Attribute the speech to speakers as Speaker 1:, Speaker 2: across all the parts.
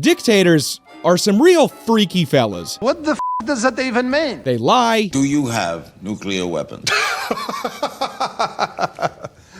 Speaker 1: Dictators are some real freaky fellas.
Speaker 2: What the f does that even mean?
Speaker 1: They lie.
Speaker 3: Do you have nuclear weapons?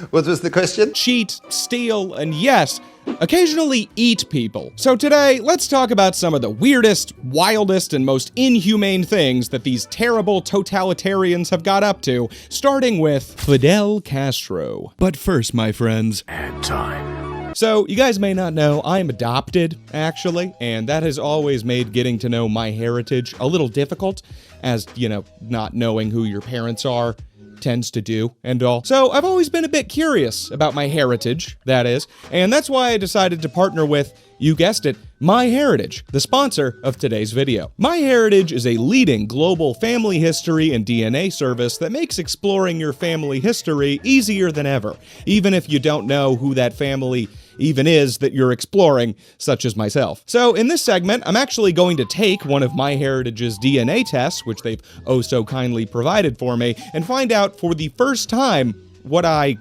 Speaker 2: What was the question?
Speaker 1: Cheat, steal, and yes, occasionally eat people. So today, let's talk about some of the weirdest, wildest, and most inhumane things that these terrible totalitarians have got up to, starting with Fidel Castro. But first, my friends, ad time. So, you guys may not know, I'm adopted, actually, and that has always made getting to know my heritage a little difficult, as, you know, not knowing who your parents are tends to do and all. So I've always been a bit curious about my heritage, that is, and that's why I decided to partner with, you guessed it, MyHeritage, the sponsor of today's video. MyHeritage is a leading global family history and DNA service that makes exploring your family history easier than ever, even if you don't know who that family even is that you're exploring, such as myself. So in this segment, I'm actually going to take one of MyHeritage's DNA tests, which they've oh so kindly provided for me, and find out for the first time what I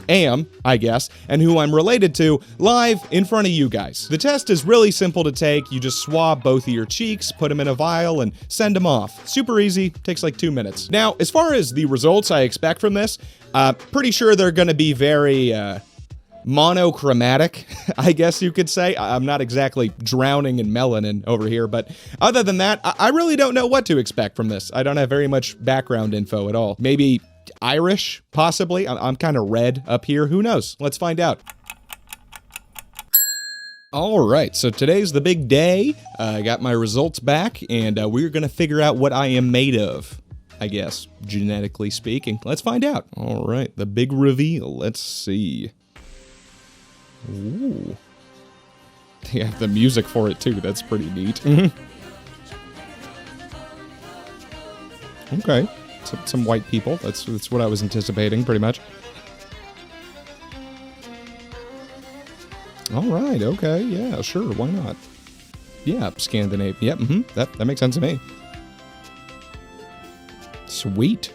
Speaker 1: am, I guess, and who I'm related to, live in front of you guys. The test is really simple to take. You just swab both of your cheeks, put them in a vial, and send them off. Super easy, takes like 2 minutes. Now, as far as the results I expect from this, pretty sure they're gonna be very, monochromatic, I guess you could say. I'm not exactly drowning in melanin over here, but other than that, I really don't know what to expect from this. I don't have very much background info at all. Maybe Irish, possibly? I'm kind of red up here. Who knows? Let's find out. All right, so today's the big day. I got my results back, and we're gonna figure out what I am made of, I guess, genetically speaking. Let's find out. All right, the big reveal. Let's see. Ooh. They have the music for it too. That's pretty neat. Okay. Some white people. That's what I was anticipating, pretty much. All right. Okay. Yeah. Sure. Why not? Yeah. Scandinavia. Yep. That makes sense to me. Sweet.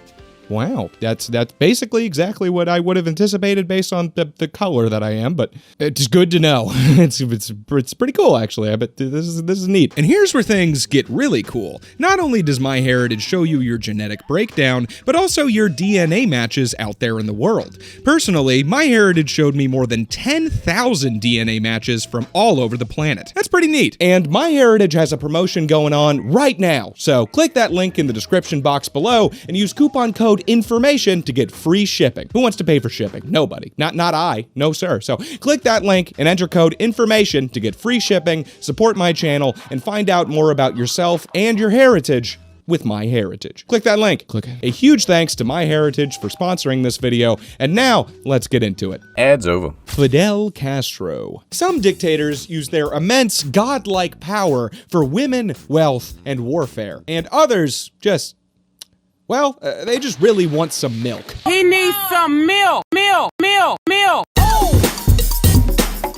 Speaker 1: Wow, that's basically exactly what I would have anticipated based on the color that I am, but it's good to know. It's pretty cool, actually. I bet this is neat. And here's where things get really cool. Not only does MyHeritage show you your genetic breakdown, but also your DNA matches out there in the world. Personally, MyHeritage showed me more than 10,000 DNA matches from all over the planet. That's pretty neat. And MyHeritage has a promotion going on right now, so click that link in the description box below and use coupon code information to get free shipping. Who wants to pay for shipping? Nobody. Not I. No, sir. So click that link and enter code information to get free shipping, support my channel, and find out more about yourself and your heritage with MyHeritage. Click that link. Click it. A huge thanks to MyHeritage for sponsoring this video, and now let's get into it.
Speaker 4: Ad's over.
Speaker 1: Fidel Castro. Some dictators use their immense godlike power for women, wealth, and warfare, and others just, well, they just really want some milk.
Speaker 5: He needs some milk.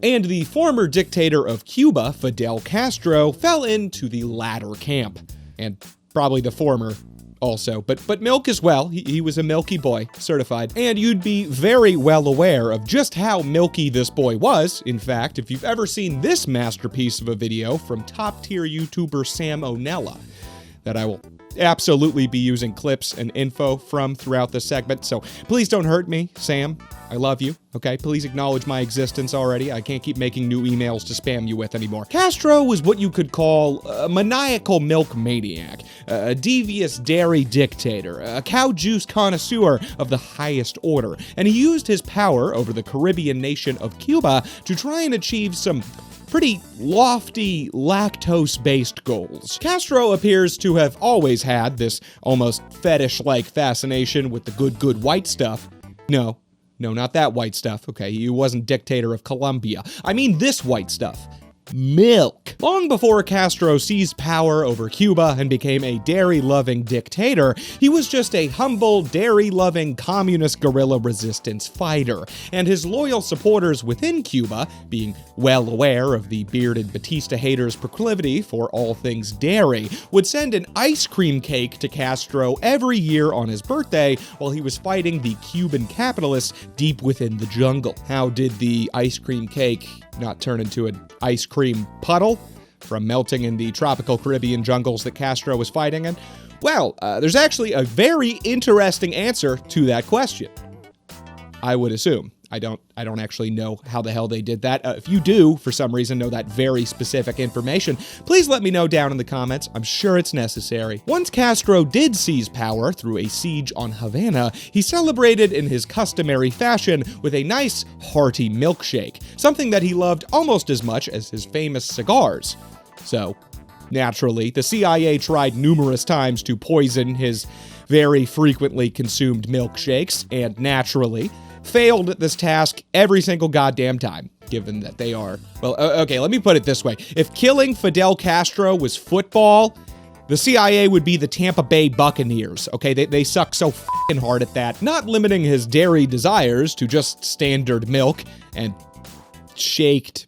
Speaker 1: And the former dictator of Cuba, Fidel Castro, fell into the latter camp. And probably the former also, but milk as well. He was a milky boy, certified. And you'd be very well aware of just how milky this boy was, in fact, if you've ever seen this masterpiece of a video from top-tier YouTuber Sam O'Nella, that I will absolutely be using clips and info from throughout the segment, so please don't hurt me, Sam. I love you, okay? Please acknowledge my existence already. I can't keep making new emails to spam you with anymore. Castro was what you could call a maniacal milk maniac, a devious dairy dictator, a cow juice connoisseur of the highest order, and he used his power over the Caribbean nation of Cuba to try and achieve some pretty lofty lactose-based goals. Castro appears to have always had this almost fetish-like fascination with the good white stuff. No, not that white stuff, okay? He wasn't dictator of Colombia. I mean this white stuff. Milk. Long before Castro seized power over Cuba and became a dairy-loving dictator, he was just a humble, dairy-loving communist guerrilla resistance fighter, and his loyal supporters within Cuba, being well aware of the bearded Batista haters' proclivity for all things dairy, would send an ice cream cake to Castro every year on his birthday while he was fighting the Cuban capitalists deep within the jungle. How did the ice cream cake not turn into an ice cream puddle? from melting in the tropical Caribbean jungles that Castro was fighting in? Well, there's actually a very interesting answer to that question, I would assume. I don't actually know how the hell they did that. If you do, for some reason, know that very specific information, please let me know down in the comments. I'm sure it's necessary. Once Castro did seize power through a siege on Havana, he celebrated in his customary fashion with a nice, hearty milkshake, something that he loved almost as much as his famous cigars. So, naturally, the CIA tried numerous times to poison his very frequently consumed milkshakes, and naturally, failed at this task every single goddamn time, given that they are, well, okay, let me put it this way. If killing Fidel Castro was football, the CIA would be the Tampa Bay Buccaneers, okay? They suck so f***ing hard at that. Not limiting his dairy desires to just standard milk and shaked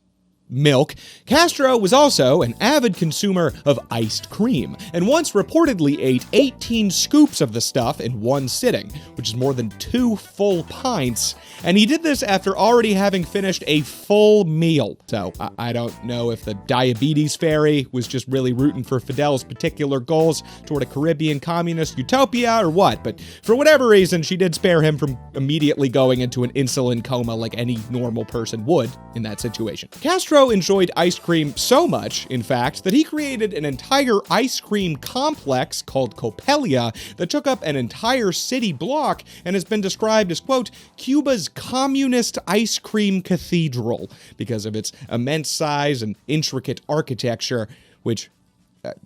Speaker 1: milk, Castro was also an avid consumer of iced cream, and once reportedly ate 18 scoops of the stuff in one sitting, which is more than 2 full pints, and he did this after already having finished a full meal. So, I don't know if the diabetes fairy was just really rooting for Fidel's particular goals toward a Caribbean communist utopia or what, but for whatever reason, she did spare him from immediately going into an insulin coma like any normal person would in that situation. Castro enjoyed ice cream so much, in fact, that he created an entire ice cream complex called Copelia that took up an entire city block and has been described as, quote, Cuba's communist ice cream cathedral because of its immense size and intricate architecture, which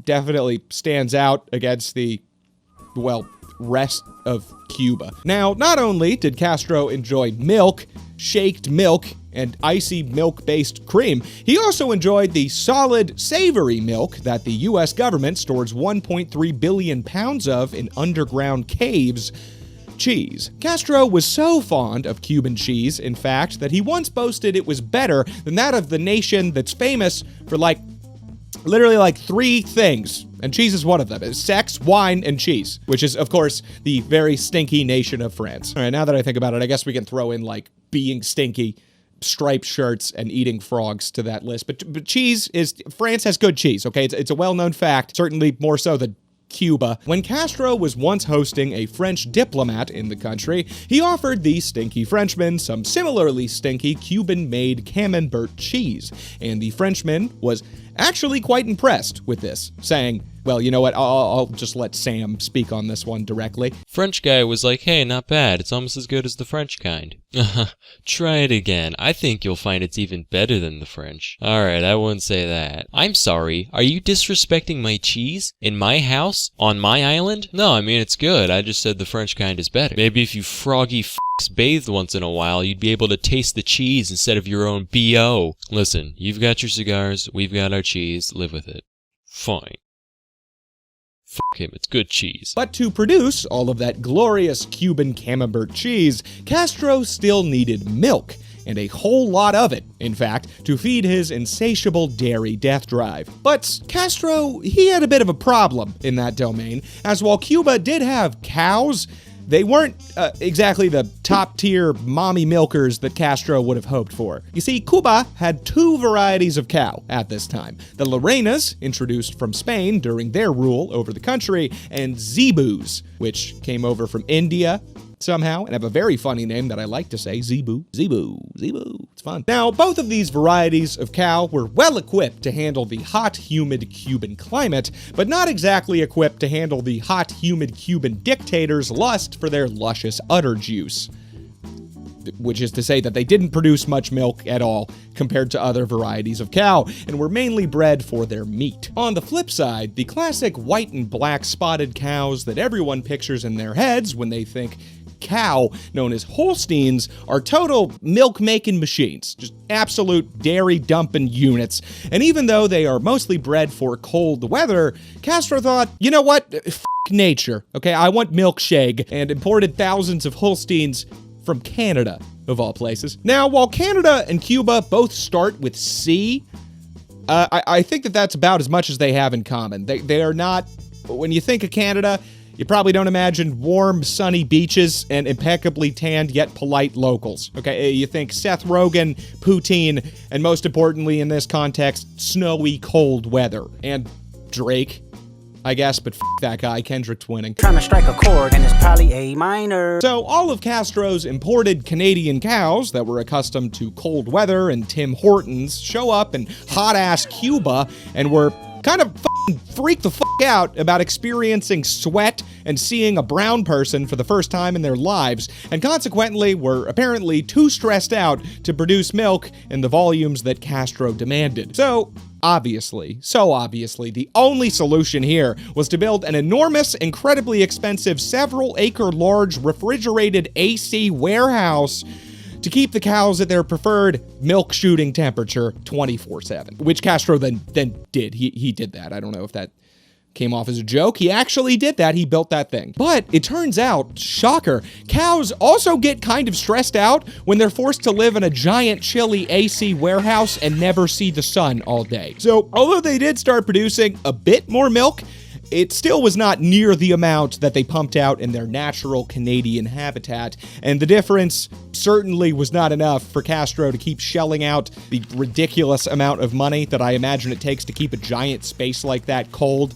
Speaker 1: definitely stands out against the, well, rest of Cuba. Now, not only did Castro enjoy milk, shaked milk, and icy milk-based cream, he also enjoyed the solid, savory milk that the U.S. government stores 1.3 billion pounds of in underground caves. Cheese. Castro was so fond of Cuban cheese, in fact, that he once boasted it was better than that of the nation that's famous for, literally 3 things, and cheese is one of them. It's sex, wine, and cheese, which is, of course, the very stinky nation of France. All right, now that I think about it, I guess we can throw in, being stinky, striped shirts, and eating frogs to that list. But cheese is, France has good cheese, okay? It's a well-known fact, certainly more so than Cuba. When Castro was once hosting a French diplomat in the country, he offered the stinky Frenchman some similarly stinky Cuban-made Camembert cheese, and the Frenchman was actually quite impressed with this, saying, well, you know what, I'll just let Sam speak on this one directly.
Speaker 4: French guy was like, hey, not bad, it's almost as good as the French kind. Try it again, I think you'll find it's even better than the French. Alright, I wouldn't say that. I'm sorry, are you disrespecting my cheese? In my house? On my island? No, I mean, it's good, I just said the French kind is better. Maybe if you froggy bathed once in a while, you'd be able to taste the cheese instead of your own B.O. Listen, you've got your cigars, we've got our cheese, live with it. Fine. Fuck him, it's good cheese.
Speaker 1: But to produce all of that glorious Cuban Camembert cheese, Castro still needed milk, and a whole lot of it, in fact, to feed his insatiable dairy death drive. But Castro, he had a bit of a problem in that domain, as while Cuba did have cows, they weren't exactly the top-tier mommy milkers that Castro would have hoped for. You see, Cuba had 2 varieties of cow at this time. The Lorenas, introduced from Spain during their rule over the country, and Zebus, which came over from India somehow, and have a very funny name that I like to say, Zebu. It's fun. Now, both of these varieties of cow were well equipped to handle the hot, humid Cuban climate, but not exactly equipped to handle the hot, humid Cuban dictators' lust for their luscious udder juice. Which is to say that they didn't produce much milk at all compared to other varieties of cow, and were mainly bred for their meat. On the flip side, the classic white and black spotted cows that everyone pictures in their heads when they think cow, known as Holsteins, are total milk-making machines, just absolute dairy-dumping units. And even though they are mostly bred for cold weather, Castro thought, you know what, f*** nature, okay, I want milkshake, and imported thousands of Holsteins from Canada, of all places. Now, while Canada and Cuba both start with C, I think that that's about as much as they have in common. They are not, when you think of Canada, you probably don't imagine warm, sunny beaches and impeccably tanned yet polite locals. Okay, you think Seth Rogen, poutine, and most importantly in this context, snowy, cold weather. And Drake, I guess, but f that guy, Kendrick's winning.
Speaker 5: Trying to strike a chord, and it's probably A minor.
Speaker 1: So all of Castro's imported Canadian cows that were accustomed to cold weather and Tim Hortons show up in hot-ass Cuba and were kind of freak the fuck out about experiencing sweat and seeing a brown person for the first time in their lives, and consequently were apparently too stressed out to produce milk in the volumes that Castro demanded. So obviously, the only solution here was to build an enormous, incredibly expensive, several-acre large refrigerated AC warehouse to keep the cows at their preferred milk shooting temperature 24/7, which Castro then did. He did that. I don't know if that came off as a joke. He actually did that. He built that thing. But it turns out, shocker, cows also get kind of stressed out when they're forced to live in a giant chilly AC warehouse and never see the sun all day. So although they did start producing a bit more milk, it still was not near the amount that they pumped out in their natural Canadian habitat, and the difference certainly was not enough for Castro to keep shelling out the ridiculous amount of money that I imagine it takes to keep a giant space like that cold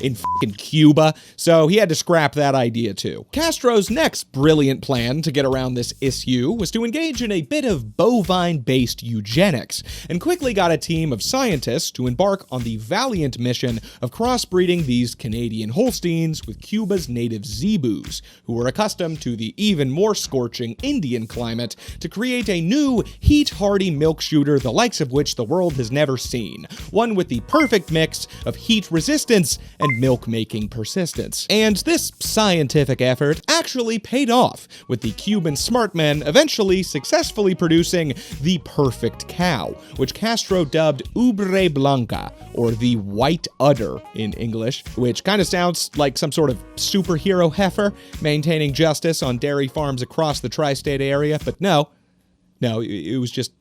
Speaker 1: in fucking Cuba, so he had to scrap that idea too. Castro's next brilliant plan to get around this issue was to engage in a bit of bovine-based eugenics, and quickly got a team of scientists to embark on the valiant mission of crossbreeding these Canadian Holsteins with Cuba's native zebus, who were accustomed to the even more scorching Indian climate, to create a new, heat-hardy milk shooter the likes of which the world has never seen, one with the perfect mix of heat resistance and milk-making persistence. And this scientific effort actually paid off, with the Cuban smart men eventually successfully producing the perfect cow, which Castro dubbed Ubre Blanca, or the white udder in English, which kind of sounds like some sort of superhero heifer maintaining justice on dairy farms across the tri-state area, but no, it was just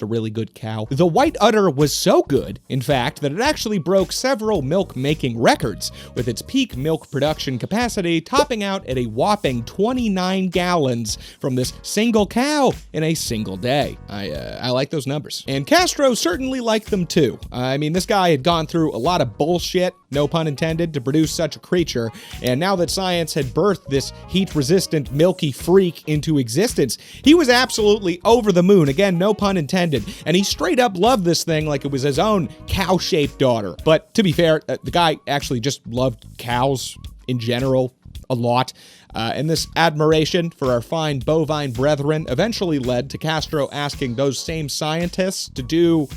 Speaker 1: a really good cow. The white udder was so good, in fact, that it actually broke several milk-making records, with its peak milk production capacity topping out at a whopping 29 gallons from this single cow in a single day. I like those numbers. And Castro certainly liked them too. I mean, this guy had gone through a lot of bullshit, no pun intended, to produce such a creature, and now that science had birthed this heat-resistant, milky freak into existence, he was absolutely over the moon. Again, no pun intended. And he straight up loved this thing like it was his own cow-shaped daughter. But to be fair, the guy actually just loved cows in general a lot. And this admiration for our fine bovine brethren eventually led to Castro asking those same scientists to do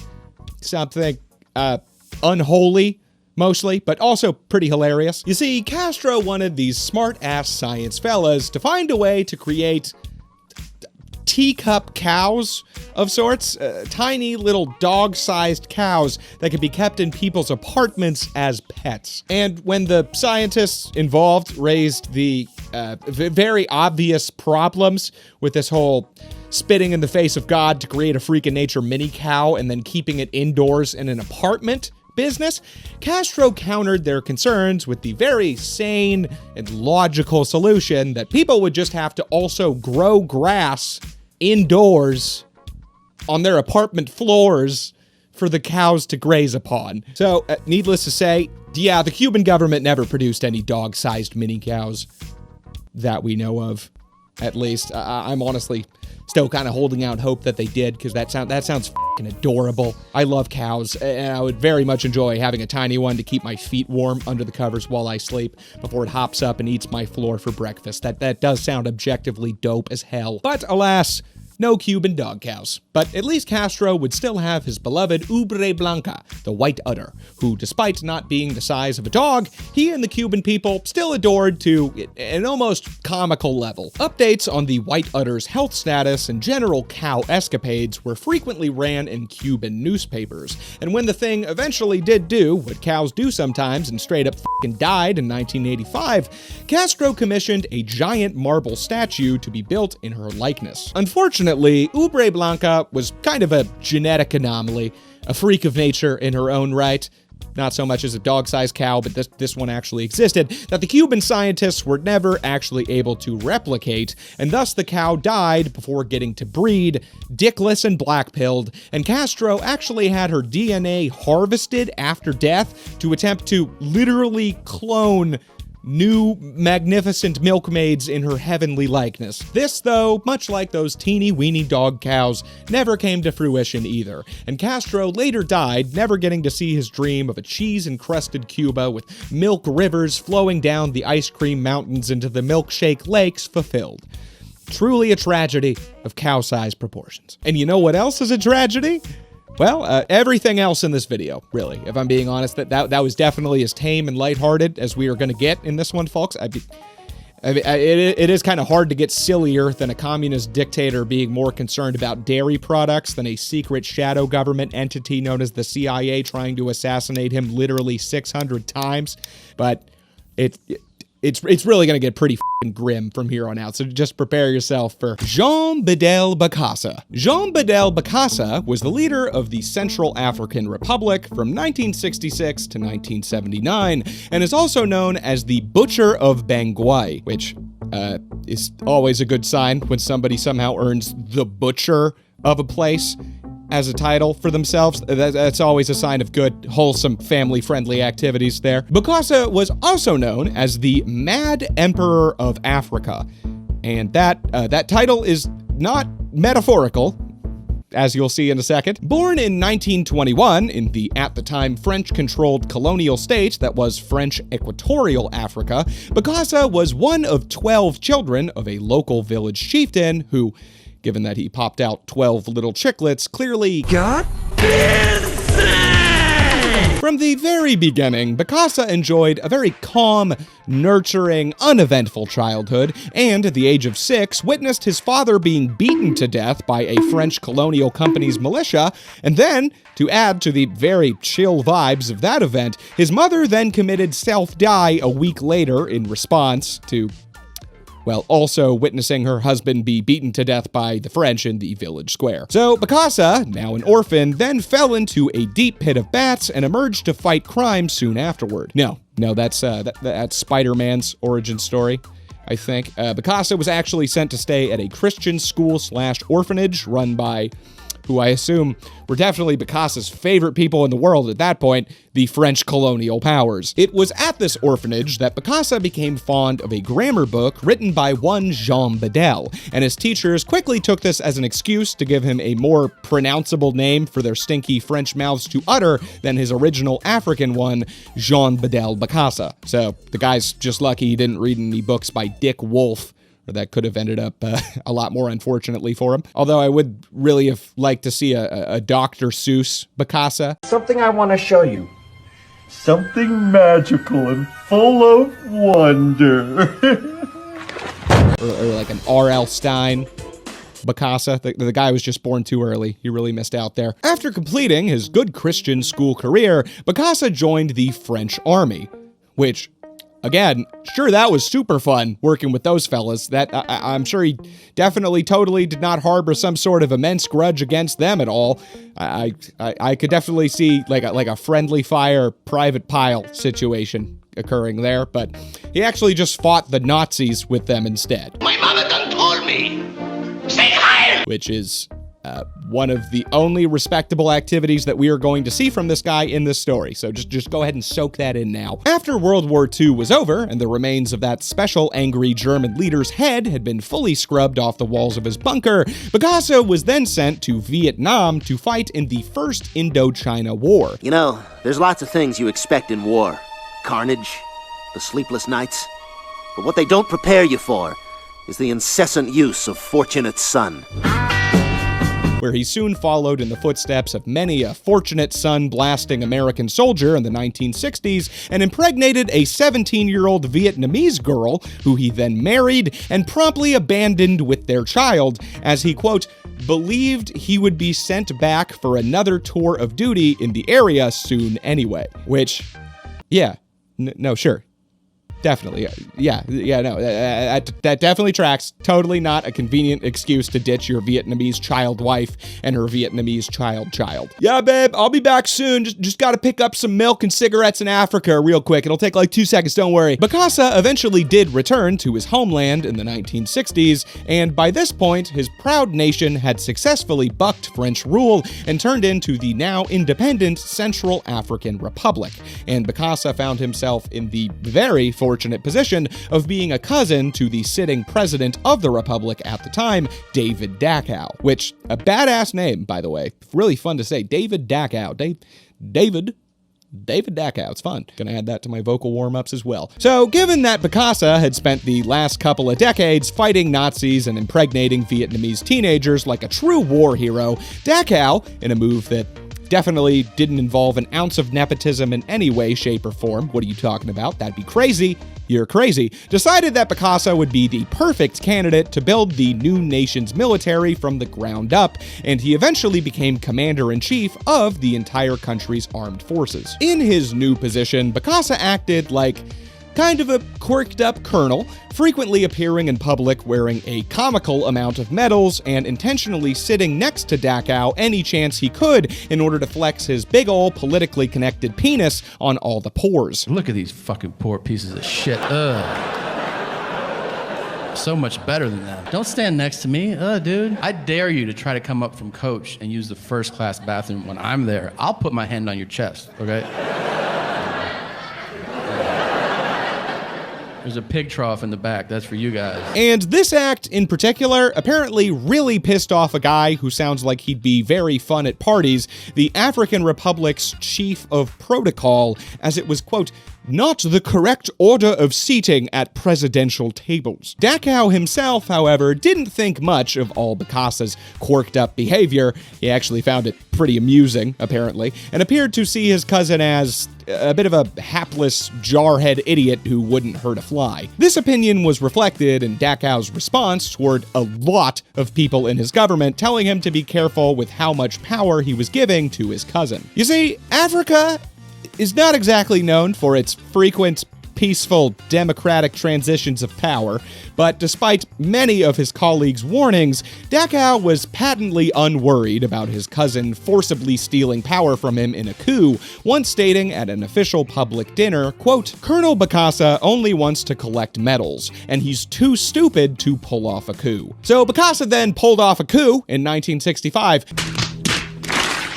Speaker 1: something unholy, mostly, but also pretty hilarious. You see, Castro wanted these smart-ass science fellas to find a way to create teacup cows of sorts, tiny little dog-sized cows that could be kept in people's apartments as pets. And when the scientists involved raised the very obvious problems with this whole spitting in the face of God to create a freak of nature mini cow and then keeping it indoors in an apartment business, Castro countered their concerns with the very sane and logical solution that people would just have to also grow grass indoors on their apartment floors for the cows to graze upon. So, needless to say, yeah, the Cuban government never produced any dog-sized mini cows that we know of, at least. I'm honestly still kind of holding out hope that they did, because that sounds fucking adorable. I love cows, and I would very much enjoy having a tiny one to keep my feet warm under the covers while I sleep before it hops up and eats my floor for breakfast. That does sound objectively dope as hell. But alas, no Cuban dog cows. But at least Castro would still have his beloved Ubre Blanca, the white udder, who, despite not being the size of a dog, he and the Cuban people still adored to an almost comical level. Updates on the white udder's health status and general cow escapades were frequently ran in Cuban newspapers, and when the thing eventually did do what cows do sometimes and straight up fucking died in 1985, Castro commissioned a giant marble statue to be built in her likeness. Unfortunately, Ubre Blanca was kind of a genetic anomaly, a freak of nature in her own right. not so much as a dog-sized cow, but this one actually existed, that the Cuban scientists were never actually able to replicate, and thus the cow died before getting to breed, dickless and black-pilled, and Castro actually had her DNA harvested after death to attempt to literally clone new magnificent milkmaids in her heavenly likeness. This, though, much like those teeny-weeny dog cows, never came to fruition either, and Castro later died, never getting to see his dream of a cheese-encrusted Cuba with milk rivers flowing down the ice cream mountains into the milkshake lakes fulfilled. Truly a tragedy of cow-sized proportions. And you know what else is a tragedy? Well, everything else in this video, really. If I'm being honest, that was definitely as tame and lighthearted as we are going to get in this one, folks. It is kind of hard to get sillier than a communist dictator being more concerned about dairy products than a secret shadow government entity known as the CIA trying to assassinate him literally 600 times. But it's really going to get pretty f***ing grim from here on out, so just prepare yourself for Jean Bedel Bokassa. Jean Bedel Bokassa was the leader of the Central African Republic from 1966 to 1979, and is also known as the Butcher of Bangui, which is always a good sign when somebody somehow earns the Butcher of a place as a title for themselves. That's always a sign of good, wholesome, family-friendly activities there. Bokassa was also known as the Mad Emperor of Africa, and that title is not metaphorical, as you'll see in a second. Born in 1921 in the, at the time, French-controlled colonial state that was French Equatorial Africa, Bokassa was one of 12 children of a local village chieftain who, given that he popped out 12 little chicklets, clearly got busy! From the very beginning, Bokassa enjoyed a very calm, nurturing, uneventful childhood, and at the age of 6, witnessed his father being beaten to death by a French colonial company's militia, and then, to add to the very chill vibes of that event, his mother then committed self-die a week later in response to, well, also witnessing her husband be beaten to death by the French in the village square. So Bokassa, now an orphan, then fell into a deep pit of bats and emerged to fight crime soon afterward. No, that's Spider-Man's origin story, I think. Bokassa was actually sent to stay at a Christian school/orphanage run by who I assume were definitely Bokassa's favorite people in the world at that point, the French colonial powers. It was at this orphanage that Bokassa became fond of a grammar book written by one Jean Bedel, and his teachers quickly took this as an excuse to give him a more pronounceable name for their stinky French mouths to utter than his original African one, Jean Bedel Bokassa. So the guy's just lucky he didn't read any books by Dick Wolf, or that could have ended up a lot more unfortunately for him. Although I would really have liked to see a Dr. Seuss Bokassa.
Speaker 6: Something I want to show you.
Speaker 7: Something magical and full of wonder.
Speaker 1: or like an R.L. Stein Bokassa. The guy was just born too early. He really missed out there. After completing his good Christian school career, Bokassa joined the French army, which, again, sure, that was super fun working with those fellas. That I'm sure he definitely, totally did not harbor some sort of immense grudge against them at all. I could definitely see like a friendly fire private pile situation occurring there, but he actually just fought the Nazis with them instead.
Speaker 8: My mother done told me, say hi!
Speaker 1: Which is one of the only respectable activities that we are going to see from this guy in this story, so just go ahead and soak that in now. After World War II was over, and the remains of that special angry German leader's head had been fully scrubbed off the walls of his bunker, Bokassa was then sent to Vietnam to fight in the First Indochina War.
Speaker 9: You know, there's lots of things you expect in war. Carnage, the sleepless nights. But what they don't prepare you for is the incessant use of Fortunate Son.
Speaker 1: Where he soon followed in the footsteps of many a Fortunate Son-blasting American soldier in the 1960s and impregnated a 17-year-old Vietnamese girl who he then married and promptly abandoned with their child as he, quote, believed he would be sent back for another tour of duty in the area soon anyway. Which, yeah, no, sure. Definitely. Yeah, no, that definitely tracks. Totally not a convenient excuse to ditch your Vietnamese child wife and her Vietnamese child. Yeah, babe, I'll be back soon. Just gotta pick up some milk and cigarettes in Africa real quick. It'll take like 2 seconds, don't worry. Bokassa eventually did return to his homeland in the 1960s, and by this point, his proud nation had successfully bucked French rule and turned into the now independent Central African Republic. And Bokassa found himself in the very fortunate position of being a cousin to the sitting president of the Republic at the time, David Dachau, which, a badass name, by the way. Really fun to say. David Dachau. David Dachau. It's fun. Gonna add that to my vocal warm-ups as well. So, given that Bokassa had spent the last couple of decades fighting Nazis and impregnating Vietnamese teenagers like a true war hero, Dachau, in a move that definitely didn't involve an ounce of nepotism in any way, shape, or form. What are you talking about? That'd be crazy. You're crazy. Decided that Bokassa would be the perfect candidate to build the new nation's military from the ground up, and he eventually became commander-in-chief of the entire country's armed forces. In his new position, Bokassa acted like kind of a quirked-up colonel, frequently appearing in public wearing a comical amount of medals and intentionally sitting next to Dachau any chance he could in order to flex his big ol' politically connected penis on all the pores.
Speaker 6: Look at these fucking poor pieces of shit. Ugh. So much better than them. Don't stand next to me. Dude. I dare you to try to come up from coach and use the first-class bathroom when I'm there. I'll put my hand on your chest, okay? There's a pig trough in the back. That's for you guys.
Speaker 1: And this act, in particular, apparently really pissed off a guy who sounds like he'd be very fun at parties, the African Republic's chief of protocol, as it was, quote, not the correct order of seating at presidential tables. Dachau himself, however, didn't think much of all Bokassa's quirked-up behavior. He actually found it pretty amusing, apparently, and appeared to see his cousin as a bit of a hapless, jarhead idiot who wouldn't hurt a fly. This opinion was reflected in Dachau's response toward a lot of people in his government, telling him to be careful with how much power he was giving to his cousin. You see, Africa is not exactly known for its frequent, peaceful, democratic transitions of power, but despite many of his colleagues' warnings, Dachau was patently unworried about his cousin forcibly stealing power from him in a coup, once stating at an official public dinner, quote, Colonel Bokassa only wants to collect medals, and he's too stupid to pull off a coup. So Bokassa then pulled off a coup in 1965,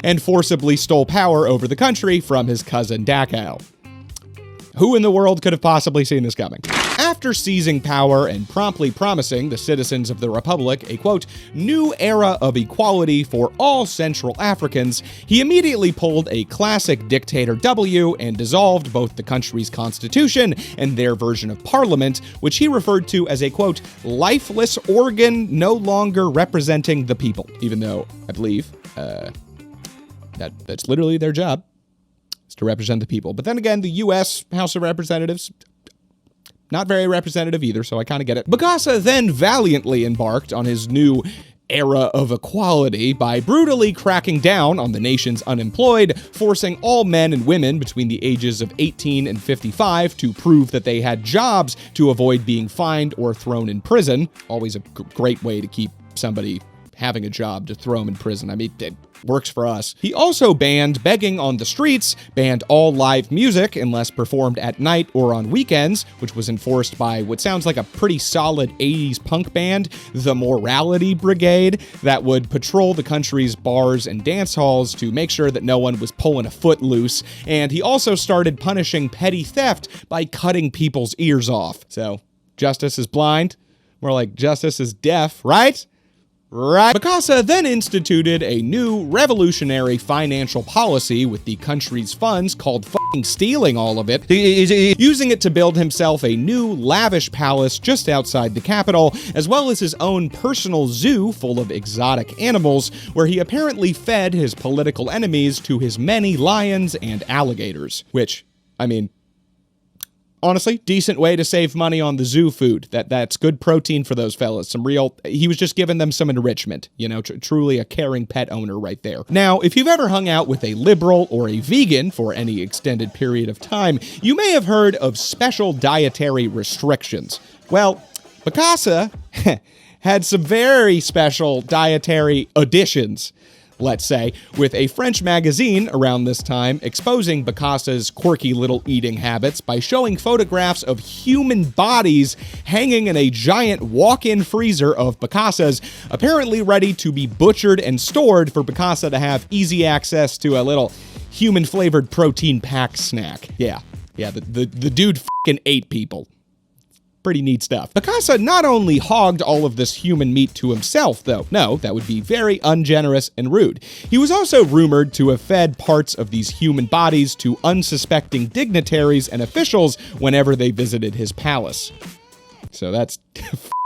Speaker 1: and forcibly stole power over the country from his cousin Dachau. Who in the world could have possibly seen this coming? After seizing power and promptly promising the citizens of the Republic a, quote, new era of equality for all Central Africans, he immediately pulled a classic dictator W and dissolved both the country's constitution and their version of parliament, which he referred to as a, quote, lifeless organ no longer representing the people, even though I believe that's literally their job, is to represent the people. But then again, the U.S. House of Representatives, not very representative either, so I kind of get it. Bokassa then valiantly embarked on his new era of equality by brutally cracking down on the nation's unemployed, forcing all men and women between the ages of 18 and 55 to prove that they had jobs to avoid being fined or thrown in prison. Always a great way to keep somebody having a job to throw them in prison. I mean, it works for us. He also banned begging on the streets, banned all live music unless performed at night or on weekends, which was enforced by what sounds like a pretty solid 80s punk band, the Morality Brigade, that would patrol the country's bars and dance halls to make sure that no one was pulling a foot loose. And he also started punishing petty theft by cutting people's ears off. So, justice is blind. More like justice is deaf, right? Right. Bokassa then instituted a new revolutionary financial policy with the country's funds called fucking stealing all of it, using it to build himself a new lavish palace just outside the capital, as well as his own personal zoo full of exotic animals, where he apparently fed his political enemies to his many lions and alligators. Which, I mean, honestly, decent way to save money on the zoo food. That's good protein for those fellas. He was just giving them some enrichment, truly a caring pet owner right there. Now, if you've ever hung out with a liberal or a vegan for any extended period of time, you may have heard of special dietary restrictions. Well, Bokassa had some very special dietary additions, let's say, with a French magazine around this time exposing Bokassa's quirky little eating habits by showing photographs of human bodies hanging in a giant walk-in freezer of Bokassa's, apparently ready to be butchered and stored for Bokassa to have easy access to a little human-flavored protein pack snack. Yeah, the dude f***ing ate people. Pretty neat stuff. Bokassa not only hogged all of this human meat to himself, though. No, that would be very ungenerous and rude. He was also rumored to have fed parts of these human bodies to unsuspecting dignitaries and officials whenever they visited his palace. So that's,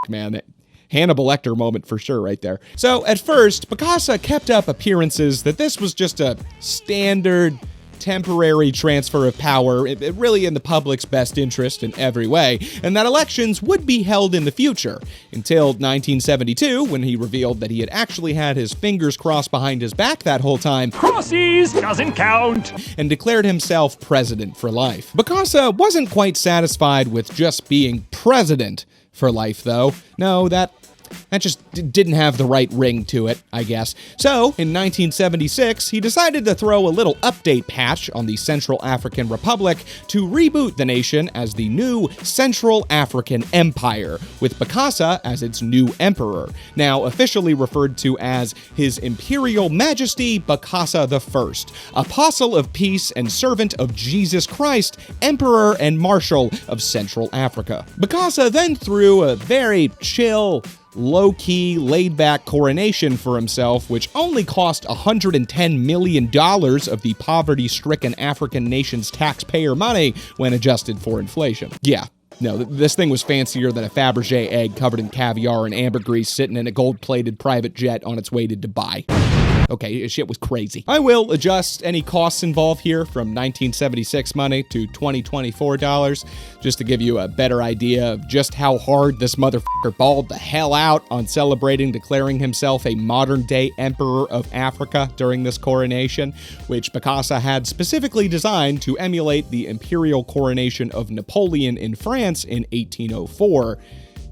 Speaker 1: man, Hannibal Lecter moment for sure right there. So at first, Bokassa kept up appearances that this was just a standard temporary transfer of power, really in the public's best interest in every way, and that elections would be held in the future, until 1972, when he revealed that he had actually had his fingers crossed behind his back that whole time.
Speaker 10: Crossies doesn't count!
Speaker 1: And declared himself president for life. Bokassa wasn't quite satisfied with just being president for life, though. No, that just didn't have the right ring to it, I guess. So, in 1976, he decided to throw a little update patch on the Central African Republic to reboot the nation as the new Central African Empire, with Bokassa as its new emperor, now officially referred to as His Imperial Majesty Bokassa I, Apostle of Peace and Servant of Jesus Christ, Emperor and Marshal of Central Africa. Bokassa then threw a very chill, low-key, laid-back coronation for himself, which only cost $110 million of the poverty-stricken African nation's taxpayer money when adjusted for inflation. Yeah. No, this thing was fancier than a Fabergé egg covered in caviar and ambergris sitting in a gold-plated private jet on its way to Dubai. Okay, shit was crazy. I will adjust any costs involved here from 1976 money to 2024 dollars, just to give you a better idea of just how hard this motherfucker balled the hell out on celebrating declaring himself a modern-day emperor of Africa during this coronation, which Bokassa had specifically designed to emulate the imperial coronation of Napoleon in France in 1804.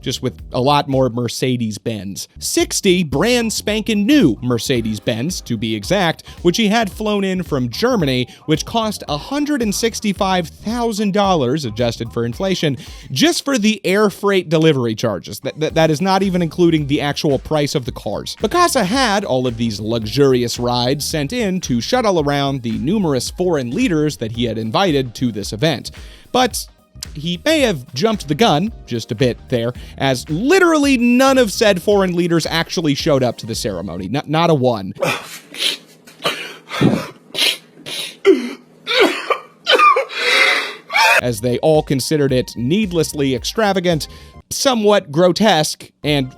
Speaker 1: Just with a lot more Mercedes-Benz. 60 brand spanking new Mercedes-Benz, to be exact, which he had flown in from Germany, which cost $165,000, adjusted for inflation, just for the air freight delivery charges. That is not even including the actual price of the cars. Bokassa had all of these luxurious rides sent in to shuttle around the numerous foreign leaders that he had invited to this event. But he may have jumped the gun just a bit there, as literally none of said foreign leaders actually showed up to the ceremony. Not a one. As they all considered it needlessly extravagant, somewhat grotesque, and,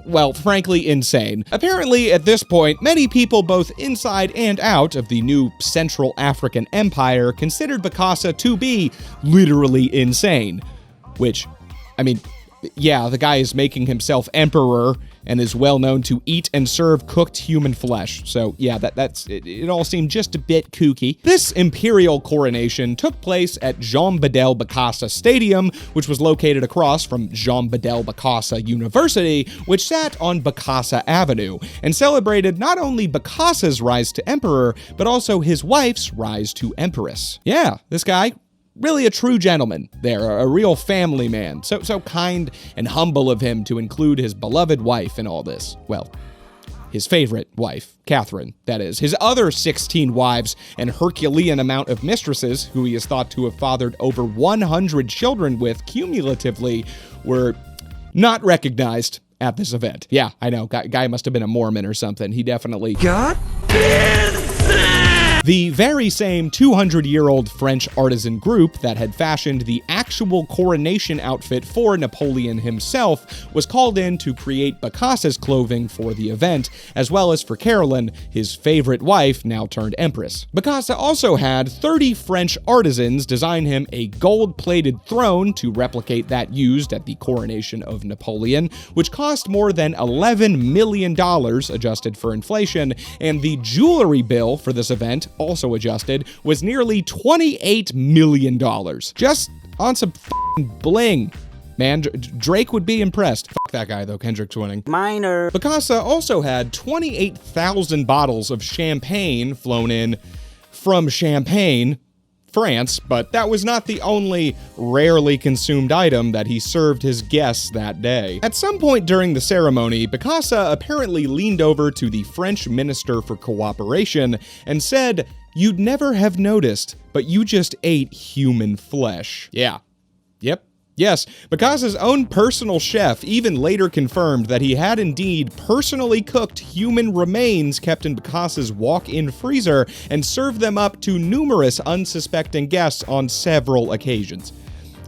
Speaker 1: well, frankly, insane. Apparently, at this point, many people both inside and out of the new Central African Empire considered Bokassa to be literally insane. Which, I mean, yeah, the guy is making himself emperor and is well known to eat and serve cooked human flesh. So yeah, it all seemed just a bit kooky. This imperial coronation took place at Jean Bedel Bokassa Stadium, which was located across from Jean Bedel Bokassa University, which sat on Bokassa Avenue, and celebrated not only Bokassa's rise to emperor, but also his wife's rise to empress. Yeah, this guy, really a true gentleman there, a real family man. So kind and humble of him to include his beloved wife in all this. Well, his favorite wife, Catherine, that is. His other 16 wives and Herculean amount of mistresses, who he is thought to have fathered over 100 children with cumulatively, were not recognized at this event. Yeah, I know, guy must have been a Mormon or something. He definitely got insane! The very same 200-year-old French artisan group that had fashioned the actual coronation outfit for Napoleon himself was called in to create Bokassa's clothing for the event, as well as for Caroline, his favorite wife, now turned empress. Bokassa also had 30 French artisans design him a gold-plated throne to replicate that used at the coronation of Napoleon, which cost more than $11 million adjusted for inflation, and the jewelry bill for this event, also adjusted, was nearly $28 million. Just on some f***ing bling. Man, Drake would be impressed. Fuck that guy, though. Kendrick's winning.
Speaker 5: Minor.
Speaker 1: Bokassa also had 28,000 bottles of champagne flown in from Champagne, France, but that was not the only rarely consumed item that he served his guests that day. At some point during the ceremony, Bokassa apparently leaned over to the French Minister for Cooperation and said, "You'd never have noticed, but you just ate human flesh." Yeah. Yep. Yes, Bokassa's own personal chef even later confirmed that he had indeed personally cooked human remains kept in Bokassa's walk-in freezer and served them up to numerous unsuspecting guests on several occasions.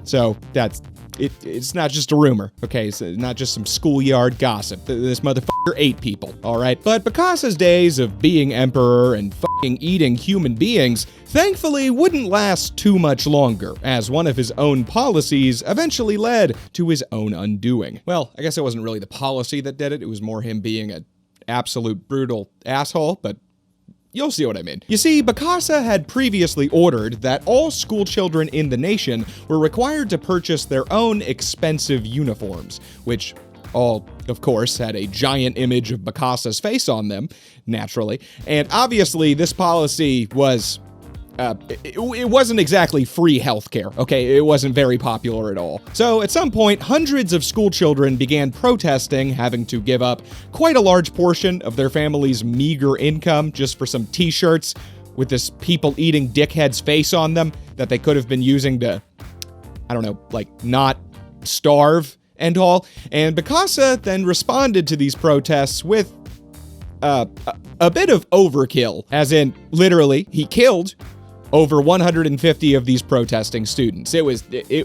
Speaker 1: So that's it's not just a rumor, okay? It's not just some schoolyard gossip. This motherfucker ate people, all right? But Bokassa's days of being emperor and fucking eating human beings thankfully wouldn't last too much longer, as one of his own policies eventually led to his own undoing. Well, I guess it wasn't really the policy that did it. It was more him being an absolute brutal asshole, but you'll see what I mean. You see, Bokassa had previously ordered that all school children in the nation were required to purchase their own expensive uniforms, which all, of course, had a giant image of Bokassa's face on them, naturally. And obviously, this policy was it wasn't exactly free healthcare, okay? It wasn't very popular at all. So at some point, hundreds of school children began protesting, having to give up quite a large portion of their family's meager income just for some t-shirts with this people-eating dickhead's face on them that they could have been using to, I don't know, like, not starve and all. And Bokassa then responded to these protests with a bit of overkill, as in, literally, he killed over 150 of these protesting students. It was f***ing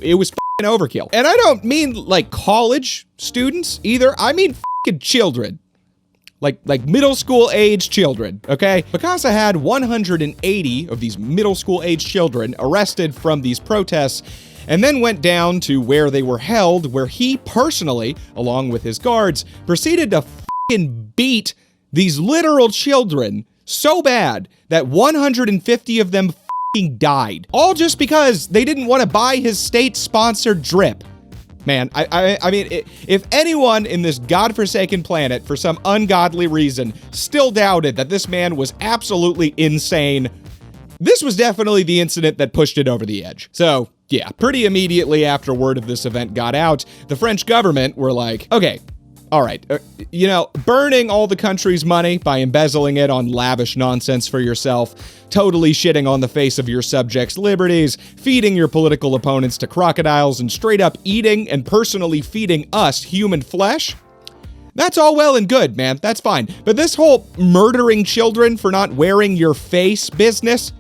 Speaker 1: overkill. And I don't mean like college students either. I mean f***ing children. Like middle school age children, okay? Bokassa had 180 of these middle school age children arrested from these protests, and then went down to where they were held, where he personally, along with his guards, proceeded to f***ing beat these literal children so bad that 150 of them died, all just because they didn't want to buy his state-sponsored drip. Man, I mean, if anyone in this godforsaken planet, for some ungodly reason, still doubted that this man was absolutely insane, this was definitely the incident that pushed it over the edge. So, yeah, pretty immediately after word of this event got out, the French government were like, okay, all right, burning all the country's money by embezzling it on lavish nonsense for yourself, totally shitting on the face of your subjects' liberties, feeding your political opponents to crocodiles, and straight up eating and personally feeding us human flesh? That's all well and good, man. That's fine. But this whole murdering children for not wearing your face business,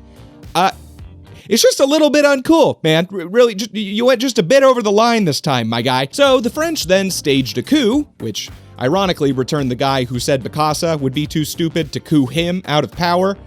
Speaker 1: it's just a little bit uncool, man. Really, you went just a bit over the line this time, my guy. So the French then staged a coup, which ironically returned the guy who said Bokassa would be too stupid to coup him out of power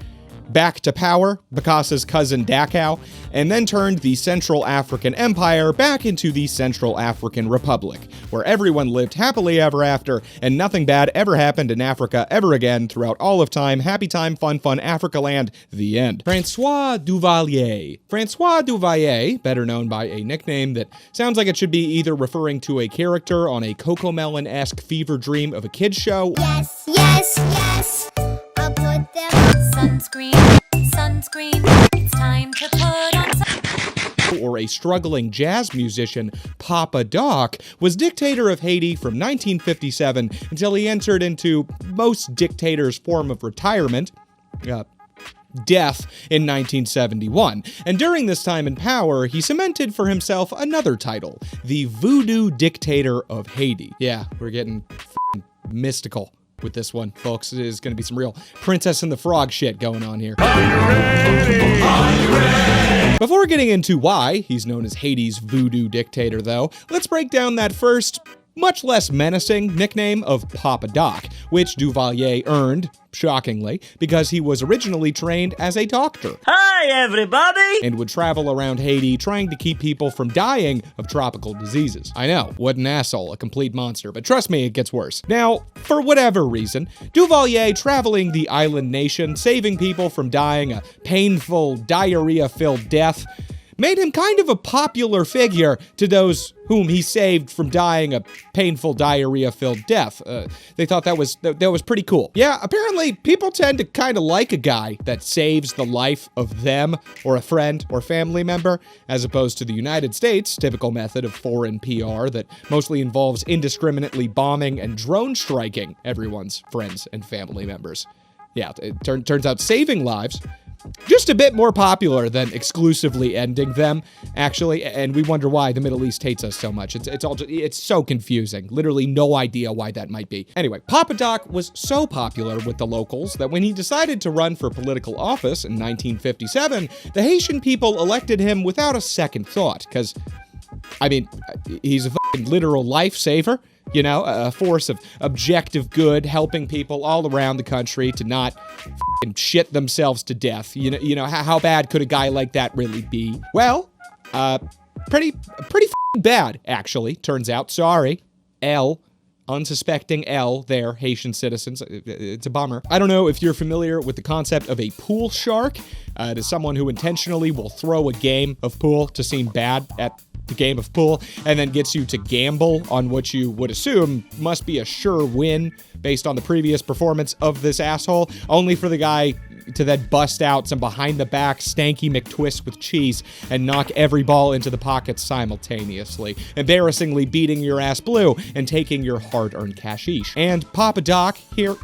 Speaker 1: back to power, Bokassa's cousin Dachau, and then turned the Central African Empire back into the Central African Republic, where everyone lived happily ever after, and nothing bad ever happened in Africa ever again throughout all of time. Happy time, fun, Africa land, the end. Francois Duvalier. Francois Duvalier, better known by a nickname that sounds like it should be either referring to a character on a Cocomelon-esque fever dream of a kid's show.
Speaker 11: Yes, yes, yes. I'll put them sunscreen, it's time to put on sunscreen.
Speaker 1: Or a struggling jazz musician, Papa Doc, was dictator of Haiti from 1957 until he entered into most dictators' form of retirement, death, in 1971. And during this time in power, he cemented for himself another title, the Voodoo Dictator of Haiti. Yeah, we're getting mystical with this one, folks. There's going to be some real Princess and the Frog shit going on here. Before getting into why he's known as Haiti's voodoo dictator, though, let's break down that first, much less menacing nickname of Papa Doc, which Duvalier earned, shockingly, because he was originally trained as a doctor.
Speaker 5: Hi, everybody!
Speaker 1: And would travel around Haiti trying to keep people from dying of tropical diseases. I know, what an asshole, a complete monster, but trust me, it gets worse. Now, for whatever reason, Duvalier traveling the island nation, saving people from dying a painful, diarrhea-filled death, made him kind of a popular figure to those whom he saved from dying a painful diarrhea-filled death. They thought that was pretty cool. Yeah, apparently people tend to kind of like a guy that saves the life of them or a friend or family member, as opposed to the United States' typical method of foreign PR that mostly involves indiscriminately bombing and drone striking everyone's friends and family members. Yeah, it turns out saving lives just a bit more popular than exclusively ending them, actually, and we wonder why the Middle East hates us so much. It's so confusing. Literally no idea why that might be. Anyway, Papa Doc was so popular with the locals that when he decided to run for political office in 1957, the Haitian people elected him without a second thought, because, I mean, he's a fucking literal lifesaver. You know, a force of objective good, helping people all around the country to not f***ing shit themselves to death. You know, how bad could a guy like that really be? Well, pretty f***ing bad, actually, turns out. Sorry, unsuspecting there, Haitian citizens. It's a bummer. I don't know if you're familiar with the concept of a pool shark. It is someone who intentionally will throw a game of pool to seem bad at the game of pool, and then gets you to gamble on what you would assume must be a sure win based on the previous performance of this asshole, only for the guy to then bust out some behind-the-back stanky McTwist with cheese and knock every ball into the pockets simultaneously, embarrassingly beating your ass blue and taking your hard-earned cashish. And Papa Doc here...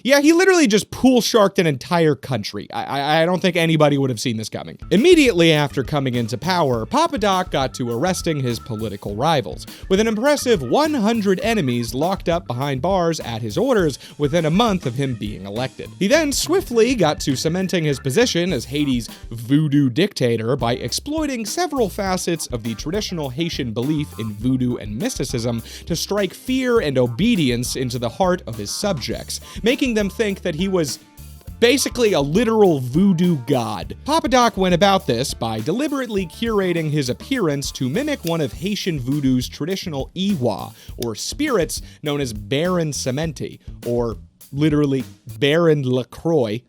Speaker 1: Yeah, he literally just pool sharked an entire country. I don't think anybody would have seen this coming. Immediately after coming into power, Papa Doc got to arresting his political rivals, with an impressive 100 enemies locked up behind bars at his orders within a month of him being elected. He then swiftly got to cementing his position as Haiti's voodoo dictator by exploiting several facets of the traditional Haitian belief in voodoo and mysticism to strike fear and obedience into the heart of his subjects, making them think that he was basically a literal voodoo god. Papa Doc went about this by deliberately curating his appearance to mimic one of Haitian voodoo's traditional Iwa, or spirits known as Baron Cementi, or literally Baron LaCroix,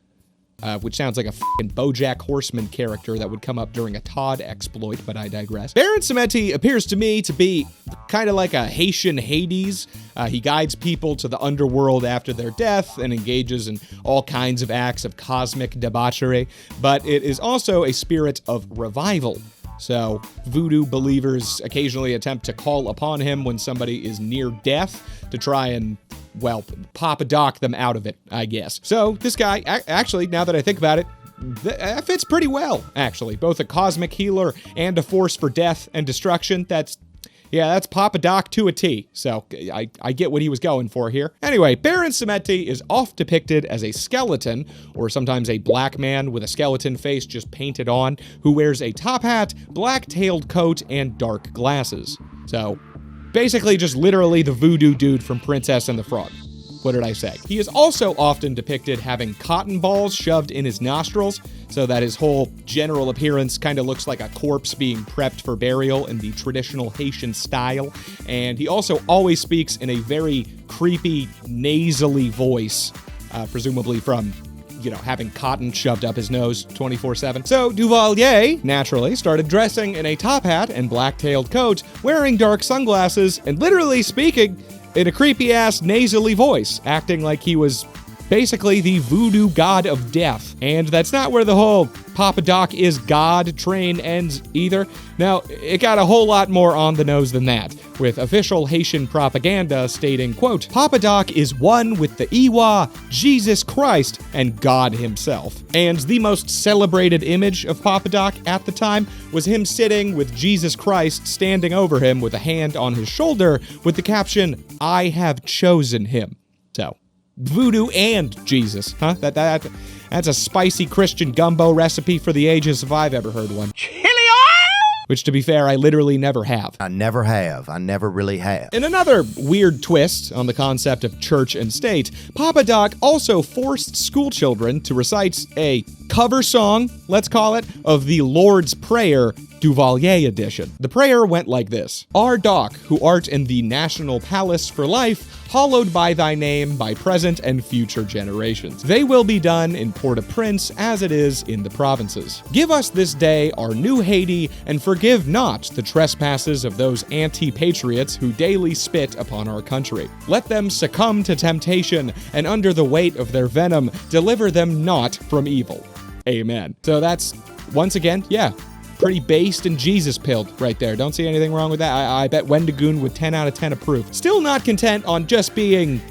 Speaker 1: which sounds like a fucking BoJack Horseman character that would come up during a Todd exploit, but I digress. Baron Cementi appears to me to be kind of like a Haitian Hades. He guides people to the underworld after their death and engages in all kinds of acts of cosmic debauchery, but it is also a spirit of revival. So, voodoo believers occasionally attempt to call upon him when somebody is near death to try and, well, Papa Doc them out of it, I guess. So, this guy, actually, now that I think about it, that fits pretty well, actually. Both a cosmic healer and a force for death and destruction. That's Papa Doc to a T, so I get what he was going for here. Anyway, Baron Cementi is oft depicted as a skeleton, or sometimes a black man with a skeleton face just painted on, who wears a top hat, black-tailed coat, and dark glasses. So, basically just literally the voodoo dude from Princess and the Frog. What did I say? He is also often depicted having cotton balls shoved in his nostrils, so that his whole general appearance kind of looks like a corpse being prepped for burial in the traditional Haitian style. And he also always speaks in a very creepy, nasally voice, presumably from, having cotton shoved up his nose 24/7. So Duvalier, naturally, started dressing in a top hat and black-tailed coat, wearing dark sunglasses, and literally speaking in a creepy-ass nasally voice, acting like he was basically the voodoo god of death. And that's not where the whole Papa Doc is God train ends either. No, it got a whole lot more on the nose than that, with official Haitian propaganda stating, quote, Papa Doc is one with the Iwa, Jesus Christ, and God himself. And the most celebrated image of Papa Doc at the time was him sitting with Jesus Christ standing over him with a hand on his shoulder with the caption, I have chosen him. So, voodoo and Jesus, huh? That's a spicy Christian gumbo recipe for the ages if I've ever heard one. Which, to be fair, I literally never have.
Speaker 2: I never have. I never really have.
Speaker 1: In another weird twist on the concept of church and state, Papa Doc also forced school children to recite a cover song, let's call it, of the Lord's Prayer, Duvalier edition. The prayer went like this: Our Doc, who art in the National Palace for life, hallowed by thy name by present and future generations. They will be done in Port-au-Prince as it is in the provinces. Give us this day our new Haiti, and forgive not the trespasses of those anti-patriots who daily spit upon our country. Let them succumb to temptation, and under the weight of their venom, deliver them not from evil. Amen. So that's, once again, yeah, pretty based and Jesus-pilled right there. Don't see anything wrong with that. I bet Wendigoon would 10 out of 10 approve. Still not content on just being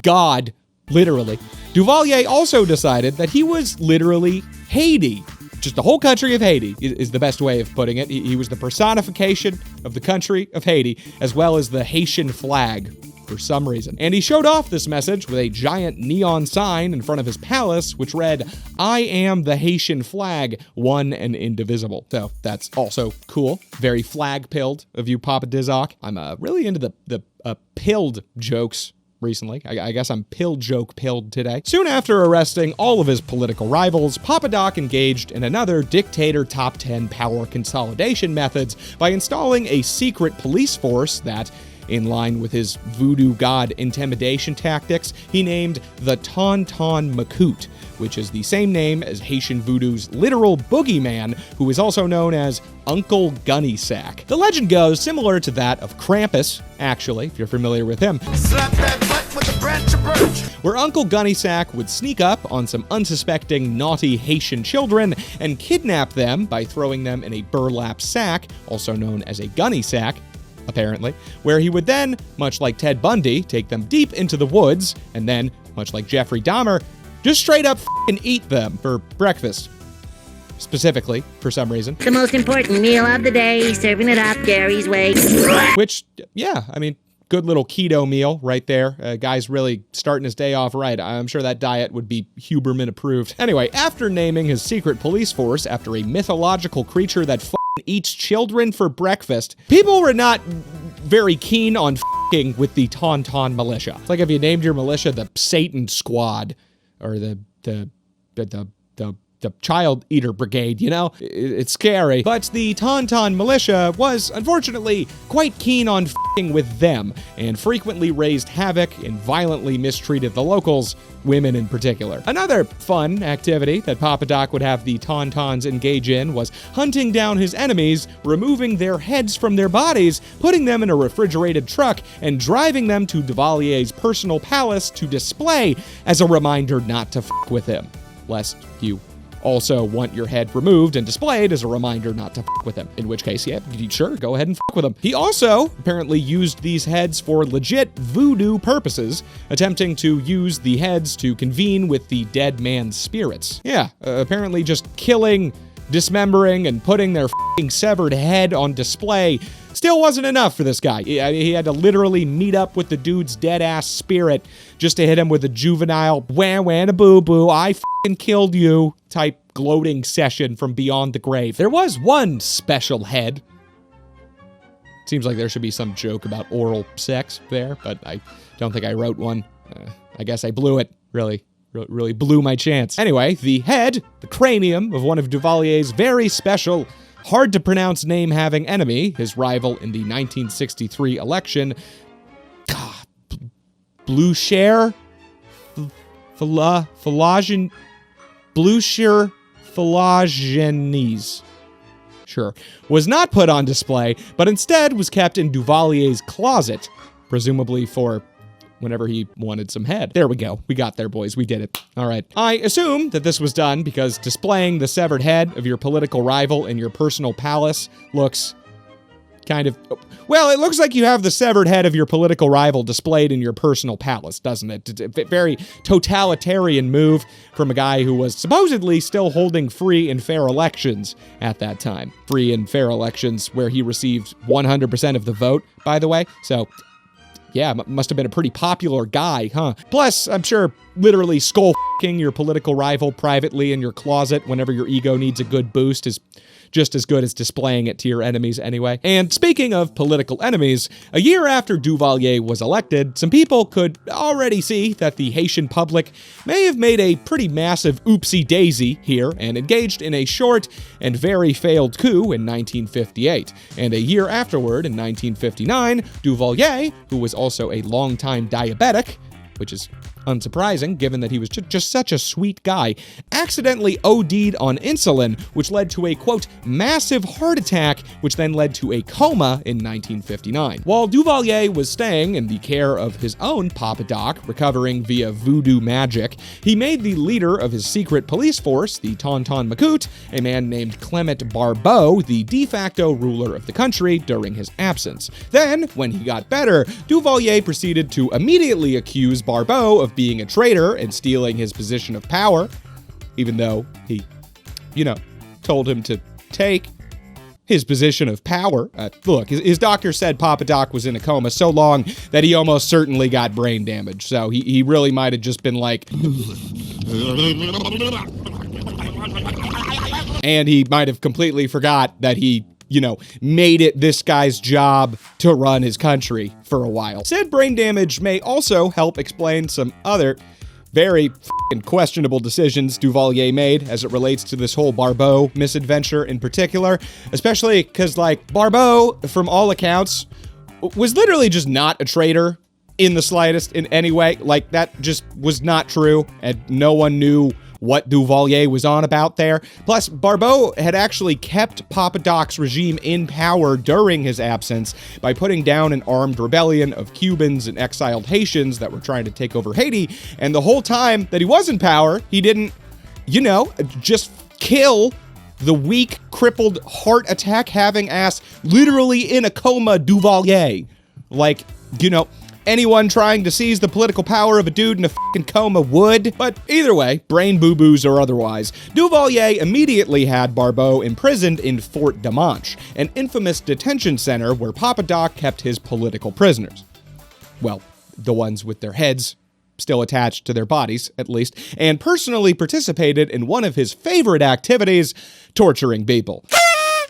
Speaker 1: God, literally. Duvalier also decided that he was literally Haiti. Just the whole country of Haiti is the best way of putting it. He was the personification of the country of Haiti, as well as the Haitian flag, for some reason. And he showed off this message with a giant neon sign in front of his palace, which read, I am the Haitian flag, one and indivisible. So that's also cool. Very flag-pilled of you, Papa Dizok. I'm really into the pilled jokes recently. I guess I'm pill joke pilled today. Soon after arresting all of his political rivals, Papa Doc engaged in another dictator top 10 power consolidation methods by installing a secret police force that, in line with his voodoo god intimidation tactics, he named the Tauntaun Macoute, which is the same name as Haitian voodoo's literal boogeyman, who is also known as Uncle Gunnysack. The legend goes similar to that of Krampus, actually, if you're familiar with him.
Speaker 2: Slap that butt with a branch of birch.
Speaker 1: Where Uncle Gunnysack would sneak up on some unsuspecting naughty Haitian children and kidnap them by throwing them in a burlap sack, also known as a gunny sack, apparently, where he would then, much like Ted Bundy, take them deep into the woods, and then, much like Jeffrey Dahmer, just straight up eat them for breakfast. Specifically, for some reason.
Speaker 5: The most important meal of the day, serving it up Gary's way.
Speaker 1: Which, yeah, I mean, good little keto meal right there. Guy's really starting his day off right. I'm sure that diet would be Huberman approved. Anyway, after naming his secret police force after a mythological creature that eats children for breakfast, people were not very keen on with the Tauntaun militia. It's like if you named your militia the Satan Squad or the Child Eater Brigade, you know? It's scary. But the Tauntaun militia was, unfortunately, quite keen on with them, and frequently raised havoc and violently mistreated the locals, women in particular. Another fun activity that Papa Doc would have the Tauntauns engage in was hunting down his enemies, removing their heads from their bodies, putting them in a refrigerated truck, and driving them to Duvalier's personal palace to display as a reminder not to with him, lest you also want your head removed and displayed as a reminder not to with him. In which case, yeah, sure, go ahead and with him. He also apparently used these heads for legit voodoo purposes, attempting to use the heads to convene with the dead man's spirits. Yeah, apparently just killing, dismembering, and putting their severed head on display still wasn't enough for this guy. He had to literally meet up with the dude's dead-ass spirit just to hit him with a juvenile wah-wah-na-boo-boo, I killed you type gloating session from beyond the grave. There was one special head. Seems like there should be some joke about oral sex there, but I don't think I wrote one. I guess I blew it. Really blew my chance. Anyway, the head, the cranium of one of Duvalier's very special, hard-to-pronounce name-having enemy, his rival in the 1963 election, Blucher Philogenes, sure, was not put on display, but instead was kept in Duvalier's closet, presumably for whenever he wanted some head. There we go. We got there, boys. We did it. All right. I assume that this was done because displaying the severed head of your political rival in your personal palace looks kind of... Well, it looks like you have the severed head of your political rival displayed in your personal palace, doesn't it? It's a very totalitarian move from a guy who was supposedly still holding free and fair elections at that time. Free and fair elections where he received 100% of the vote, by the way. So... Yeah, must have been a pretty popular guy, huh? Plus, I'm sure literally skull-f***ing your political rival privately in your closet whenever your ego needs a good boost is just as good as displaying it to your enemies anyway. And speaking of political enemies, a year after Duvalier was elected, some people could already see that the Haitian public may have made a pretty massive oopsie-daisy here and engaged in a short and very failed coup in 1958. And a year afterward, in 1959, Duvalier, who was also a longtime diabetic, which is unsurprising given that he was just such a sweet guy, accidentally OD'd on insulin, which led to a, quote, massive heart attack, which then led to a coma in 1959. While Duvalier was staying in the care of his own Papa Doc, recovering via voodoo magic, he made the leader of his secret police force, the Tonton Macoute, a man named Clement Barbeau, the de facto ruler of the country during his absence. Then, when he got better, Duvalier proceeded to immediately accuse Barbeau of being a traitor and stealing his position of power, even though he, told him to take his position of power. Look, his doctor said Papa Doc was in a coma so long that he almost certainly got brain damage, so he really might have just been like... and he might have completely forgot that he made it this guy's job to run his country for a while. Said brain damage may also help explain some other very questionable decisions Duvalier made as it relates to this whole Barbeau misadventure in particular, especially because, Barbeau, from all accounts, was literally just not a traitor in the slightest in any way. That just was not true, and no one knew what Duvalier was on about there. Plus, Barbeau had actually kept Papa Doc's regime in power during his absence by putting down an armed rebellion of Cubans and exiled Haitians that were trying to take over Haiti, and the whole time that he was in power, he didn't, just kill the weak, crippled, heart attack-having ass, literally in a coma Duvalier. Anyone trying to seize the political power of a dude in a fucking coma would. But either way, brain boo-boos or otherwise, Duvalier immediately had Barbeau imprisoned in Fort Demanche, an infamous detention center where Papa Doc kept his political prisoners. Well, the ones with their heads still attached to their bodies, at least, and personally participated in one of his favorite activities, torturing people.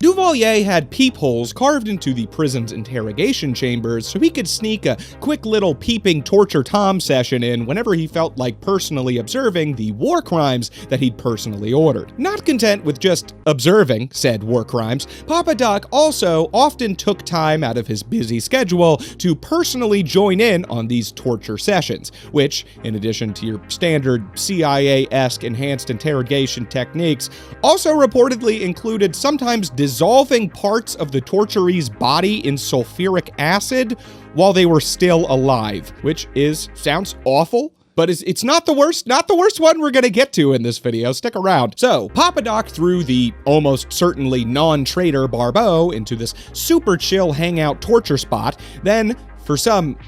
Speaker 1: Duvalier had peepholes carved into the prison's interrogation chambers so he could sneak a quick little peeping torture Tom session in whenever he felt like personally observing the war crimes that he'd personally ordered. Not content with just observing said war crimes, Papa Doc also often took time out of his busy schedule to personally join in on these torture sessions, which, in addition to your standard CIA-esque enhanced interrogation techniques, also reportedly included sometimes dissolving parts of the torturee's body in sulfuric acid while they were still alive, which sounds awful, but it's not the worst one we're gonna get to in this video. Stick around. So, Papa Doc threw the almost certainly non-traitor Barbeau into this super chill hangout torture spot. Then, for some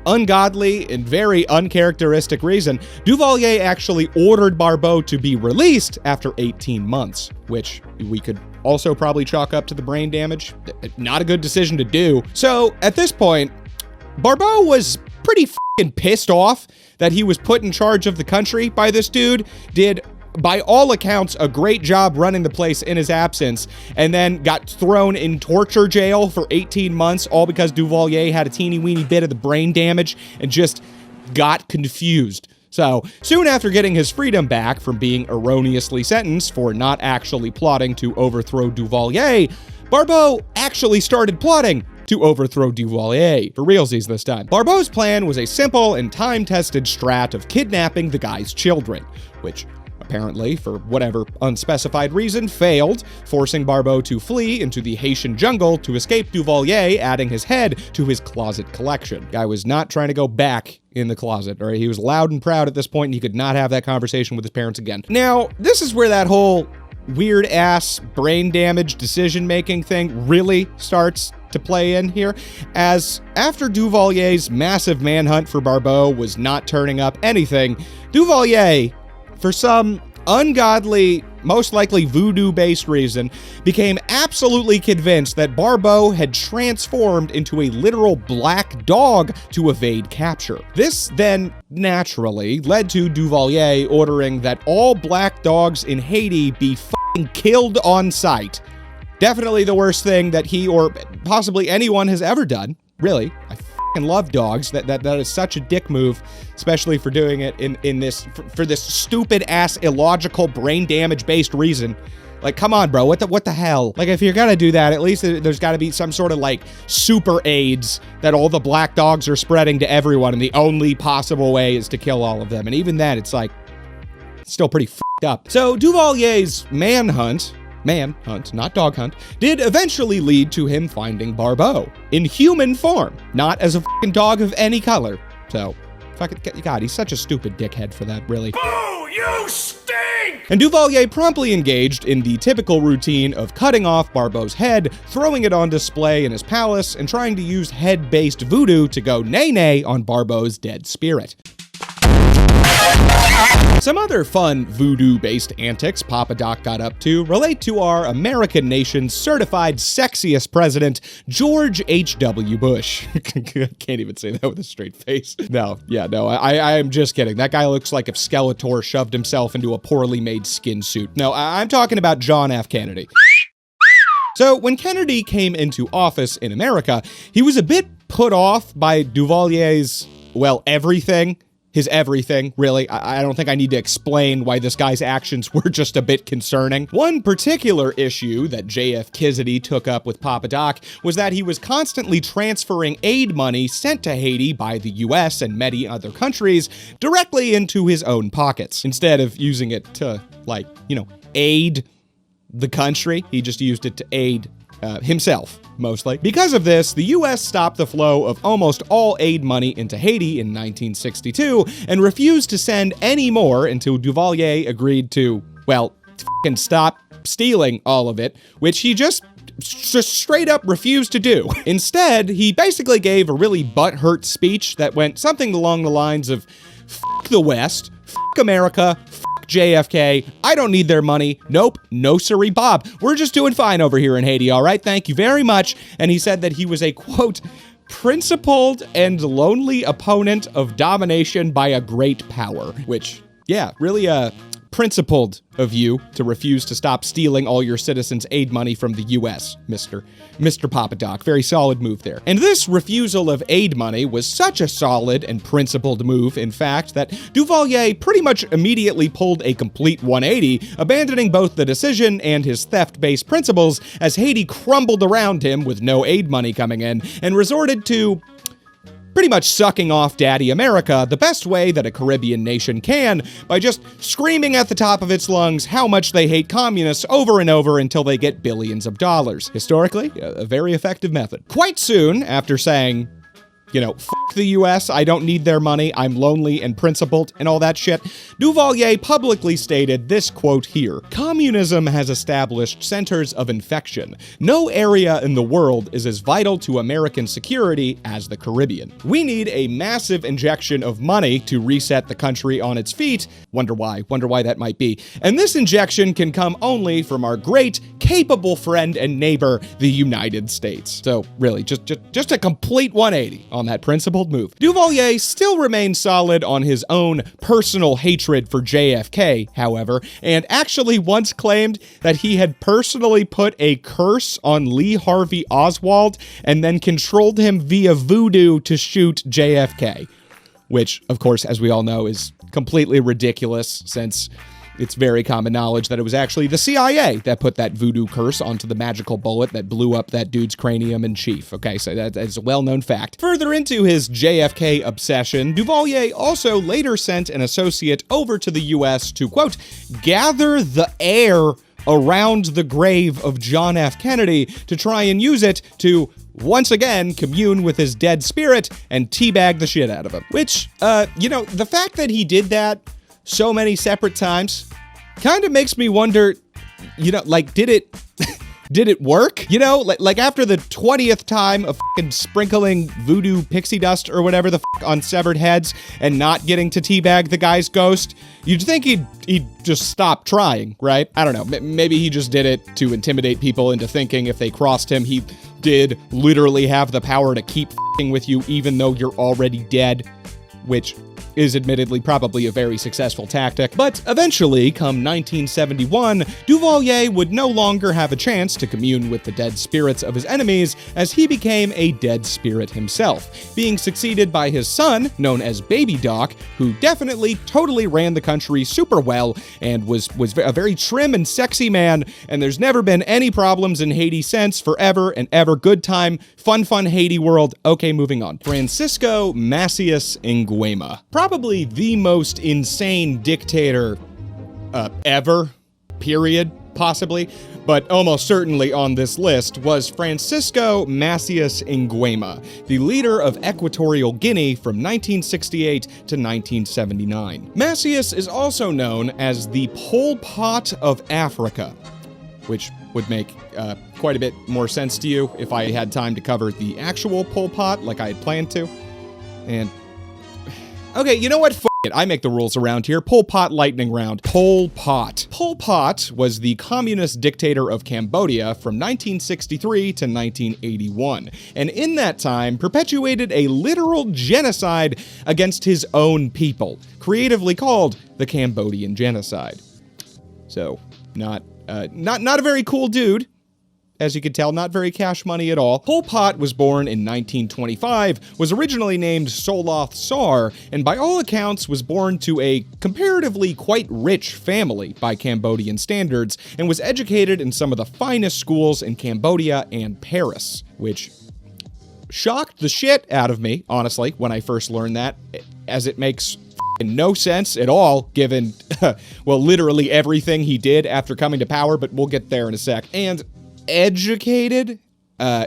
Speaker 1: ungodly and very uncharacteristic reason, Duvalier actually ordered Barbeau to be released after 18 months, which we could also probably chalk up to the brain damage. Not a good decision to do. So, at this point, Barbeau was pretty f***ing pissed off that he was put in charge of the country by this dude, did, by all accounts, a great job running the place in his absence, and then got thrown in torture jail for 18 months, all because Duvalier had a teeny-weeny bit of the brain damage and just got confused. So, soon after getting his freedom back from being erroneously sentenced for not actually plotting to overthrow Duvalier, Barbeau actually started plotting to overthrow Duvalier, for realsies this time. Barbeau's plan was a simple and time-tested strat of kidnapping the guy's children, which apparently, for whatever unspecified reason, failed, forcing Barbeau to flee into the Haitian jungle to escape Duvalier, adding his head to his closet collection. Guy was not trying to go back in the closet, all right? He was loud and proud at this point, and he could not have that conversation with his parents again. Now, this is where that whole weird-ass brain damage decision-making thing really starts to play in here, as after Duvalier's massive manhunt for Barbeau was not turning up anything, Duvalier, for some ungodly most likely voodoo-based reason, became absolutely convinced that Barbeau had transformed into a literal black dog to evade capture. This then naturally led to Duvalier ordering that all black dogs in Haiti be fucking killed on sight. Definitely the worst thing that he or possibly anyone has ever done. Really, I fucking love dogs. That is such a dick move, especially for doing it in this for this stupid ass illogical brain damage based reason. Like, come on, bro. What the hell? Like, if you're gonna do that, at least there's got to be some sort of like super AIDS that all the black dogs are spreading to everyone, and the only possible way is to kill all of them. And even then, it's like still pretty fucked up. So Duvalier's manhunt, not dog hunt, did eventually lead to him finding Barbeau in human form, not as a fucking dog of any color. So, fucking God, he's such a stupid dickhead for that, really.
Speaker 10: Boo! You stink!
Speaker 1: And Duvalier promptly engaged in the typical routine of cutting off Barbeau's head, throwing it on display in his palace, and trying to use head-based voodoo to go nay-nay on Barbeau's dead spirit. Some other fun voodoo-based antics Papa Doc got up to relate to our American nation's certified sexiest president, George H.W. Bush. Can't even say that with a straight face. I am just kidding. That guy looks like if Skeletor shoved himself into a poorly made skin suit. No, I'm talking about John F. Kennedy. So when Kennedy came into office in America, he was a bit put off by Duvalier's, well, everything. His everything, really. I don't think I need to explain why this guy's actions were just a bit concerning. One particular issue that JF Kizity took up with Papa Doc was that he was constantly transferring aid money sent to Haiti by the US and many other countries directly into his own pockets. Instead of using it to, like, aid the country, he just used it to aid himself, mostly. Because of this, the U.S. stopped the flow of almost all aid money into Haiti in 1962 and refused to send any more until Duvalier agreed to, well, fucking stop stealing all of it, which he just straight up refused to do. Instead, he basically gave a really butthurt speech that went something along the lines of, "Fuck the West, fuck America, JFK, I don't need their money. Nope, no siree, Bob. We're just doing fine over here in Haiti, all right? Thank you very much." And he said that he was a, quote, "principled and lonely opponent of domination by a great power," which, yeah, really principled of you to refuse to stop stealing all your citizens' aid money from the U.S., Mr. Papa Doc. Very solid move there. And this refusal of aid money was such a solid and principled move, in fact, that Duvalier pretty much immediately pulled a complete 180, abandoning both the decision and his theft-based principles as Haiti crumbled around him with no aid money coming in, and resorted to pretty much sucking off Daddy America the best way that a Caribbean nation can, by just screaming at the top of its lungs how much they hate communists over and over until they get billions of dollars. Historically, a very effective method. Quite soon after saying, fuck the US, I don't need their money, I'm lonely and principled, and all that shit, Duvalier publicly stated this quote here: "Communism has established centers of infection. No area in the world is as vital to American security as the Caribbean. We need a massive injection of money to reset the country on its feet." Wonder why that might be. "And this injection can come only from our great, capable friend and neighbor, the United States." So really, just a complete 180 on that principled move. Duvalier still remains solid on his own personal hatred for JFK, however, and actually once claimed that he had personally put a curse on Lee Harvey Oswald and then controlled him via voodoo to shoot JFK. Which, of course, as we all know, is completely ridiculous, since it's very common knowledge that it was actually the CIA that put that voodoo curse onto the magical bullet that blew up that dude's cranium in chief. Okay, so that's a well-known fact. Further into his JFK obsession, Duvalier also later sent an associate over to the US to, quote, "gather the air around the grave of John F. Kennedy to try and use it to once again commune with his dead spirit and teabag the shit out of him." Which, the fact that he did that so many separate times kind of makes me wonder, did it Did it work? You know, like after the 20th time of fucking sprinkling voodoo pixie dust or whatever the fuck on severed heads and not getting to teabag the guy's ghost, you'd think he'd just stop trying, right? I don't know. Maybe he just did it to intimidate people into thinking if they crossed him, he did literally have the power to keep fucking with you even though you're already dead, which is admittedly probably a very successful tactic. But eventually, come 1971, Duvalier would no longer have a chance to commune with the dead spirits of his enemies, as he became a dead spirit himself, being succeeded by his son, known as Baby Doc, who definitely totally ran the country super well and was a very trim and sexy man, and there's never been any problems in Haiti since, forever and ever. Good time, fun Haiti world. Okay, moving on. Francisco Macias Nguema. Probably the most insane dictator ever, period, possibly, but almost certainly on this list was Francisco Macias Nguema, the leader of Equatorial Guinea from 1968 to 1979. Macias is also known as the Pol Pot of Africa, which would make quite a bit more sense to you if I had time to cover the actual Pol Pot like I had planned to. And okay, you know what? F it. I make the rules around here. Pol Pot lightning round. Pol Pot. Pol Pot was the communist dictator of Cambodia from 1963 to 1981, and in that time perpetuated a literal genocide against his own people, creatively called the Cambodian Genocide. So, not a very cool dude. As you can tell, not very cash money at all. Pol Pot was born in 1925, was originally named Soloth Sar, and by all accounts was born to a comparatively quite rich family by Cambodian standards, and was educated in some of the finest schools in Cambodia and Paris, which shocked the shit out of me, honestly, when I first learned that, as it makes no sense at all, given, well, literally everything he did after coming to power, but we'll get there in a sec. And educated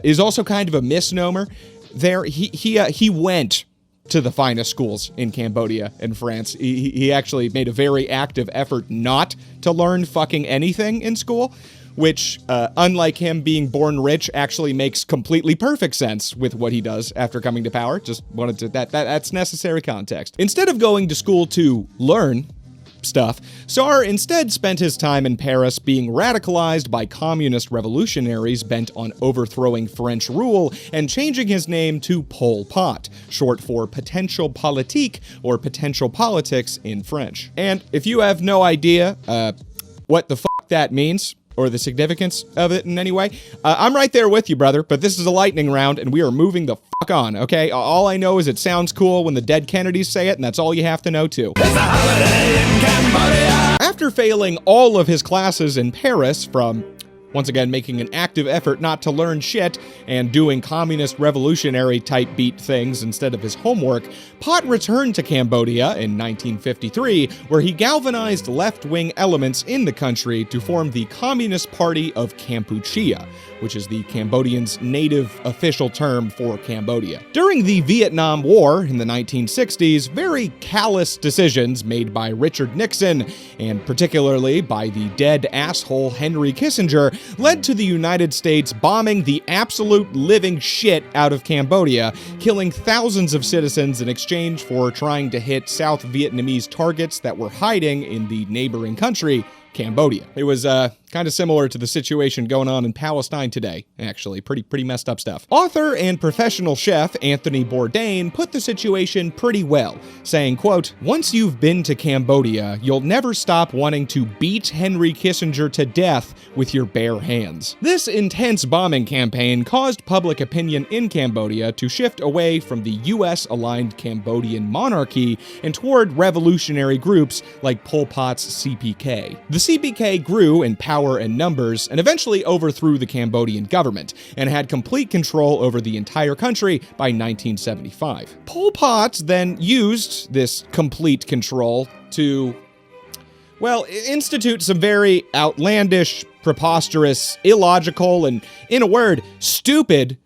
Speaker 1: is also kind of a misnomer. There, he went to the finest schools in Cambodia and France. He actually made a very active effort not to learn fucking anything in school, which, unlike him being born rich, actually makes completely perfect sense with what he does after coming to power. Just wanted to, that's necessary context. Instead of going to school to learn stuff, Sar instead spent his time in Paris being radicalized by communist revolutionaries bent on overthrowing French rule and changing his name to Pol Pot, short for potential politique or potential politics in French. And if you have no idea what the fuck that means, or the significance of it in any way, I'm right there with you, brother, but this is a lightning round, and we are moving the fuck on, okay? All I know is it sounds cool when the dead Kennedys say it, and that's all you have to know, too. It's a holiday in Cambodia! After failing all of his classes in Paris from, once again, making an active effort not to learn shit and doing communist revolutionary type beat things instead of his homework, Pot returned to Cambodia in 1953, where he galvanized left-wing elements in the country to form the Communist Party of Kampuchea, which is the Cambodians' native official term for Cambodia. During the Vietnam War in the 1960s, very callous decisions made by Richard Nixon, and particularly by the dead asshole Henry Kissinger, led to the United States bombing the absolute living shit out of Cambodia, killing thousands of citizens in exchange for trying to hit South Vietnamese targets that were hiding in the neighboring country, Cambodia. It was kind of similar to the situation going on in Palestine today, actually. Pretty messed up stuff. Author and professional chef Anthony Bourdain put the situation pretty well, saying, quote, "Once you've been to Cambodia, you'll never stop wanting to beat Henry Kissinger to death with your bare hands." This intense bombing campaign caused public opinion in Cambodia to shift away from the US-aligned Cambodian monarchy and toward revolutionary groups like Pol Pot's CPK. The CPK grew in power and numbers, and eventually overthrew the Cambodian government, and had complete control over the entire country by 1975. Pol Pot then used this complete control to, well, institute some very outlandish, preposterous, illogical, and, in a word, stupid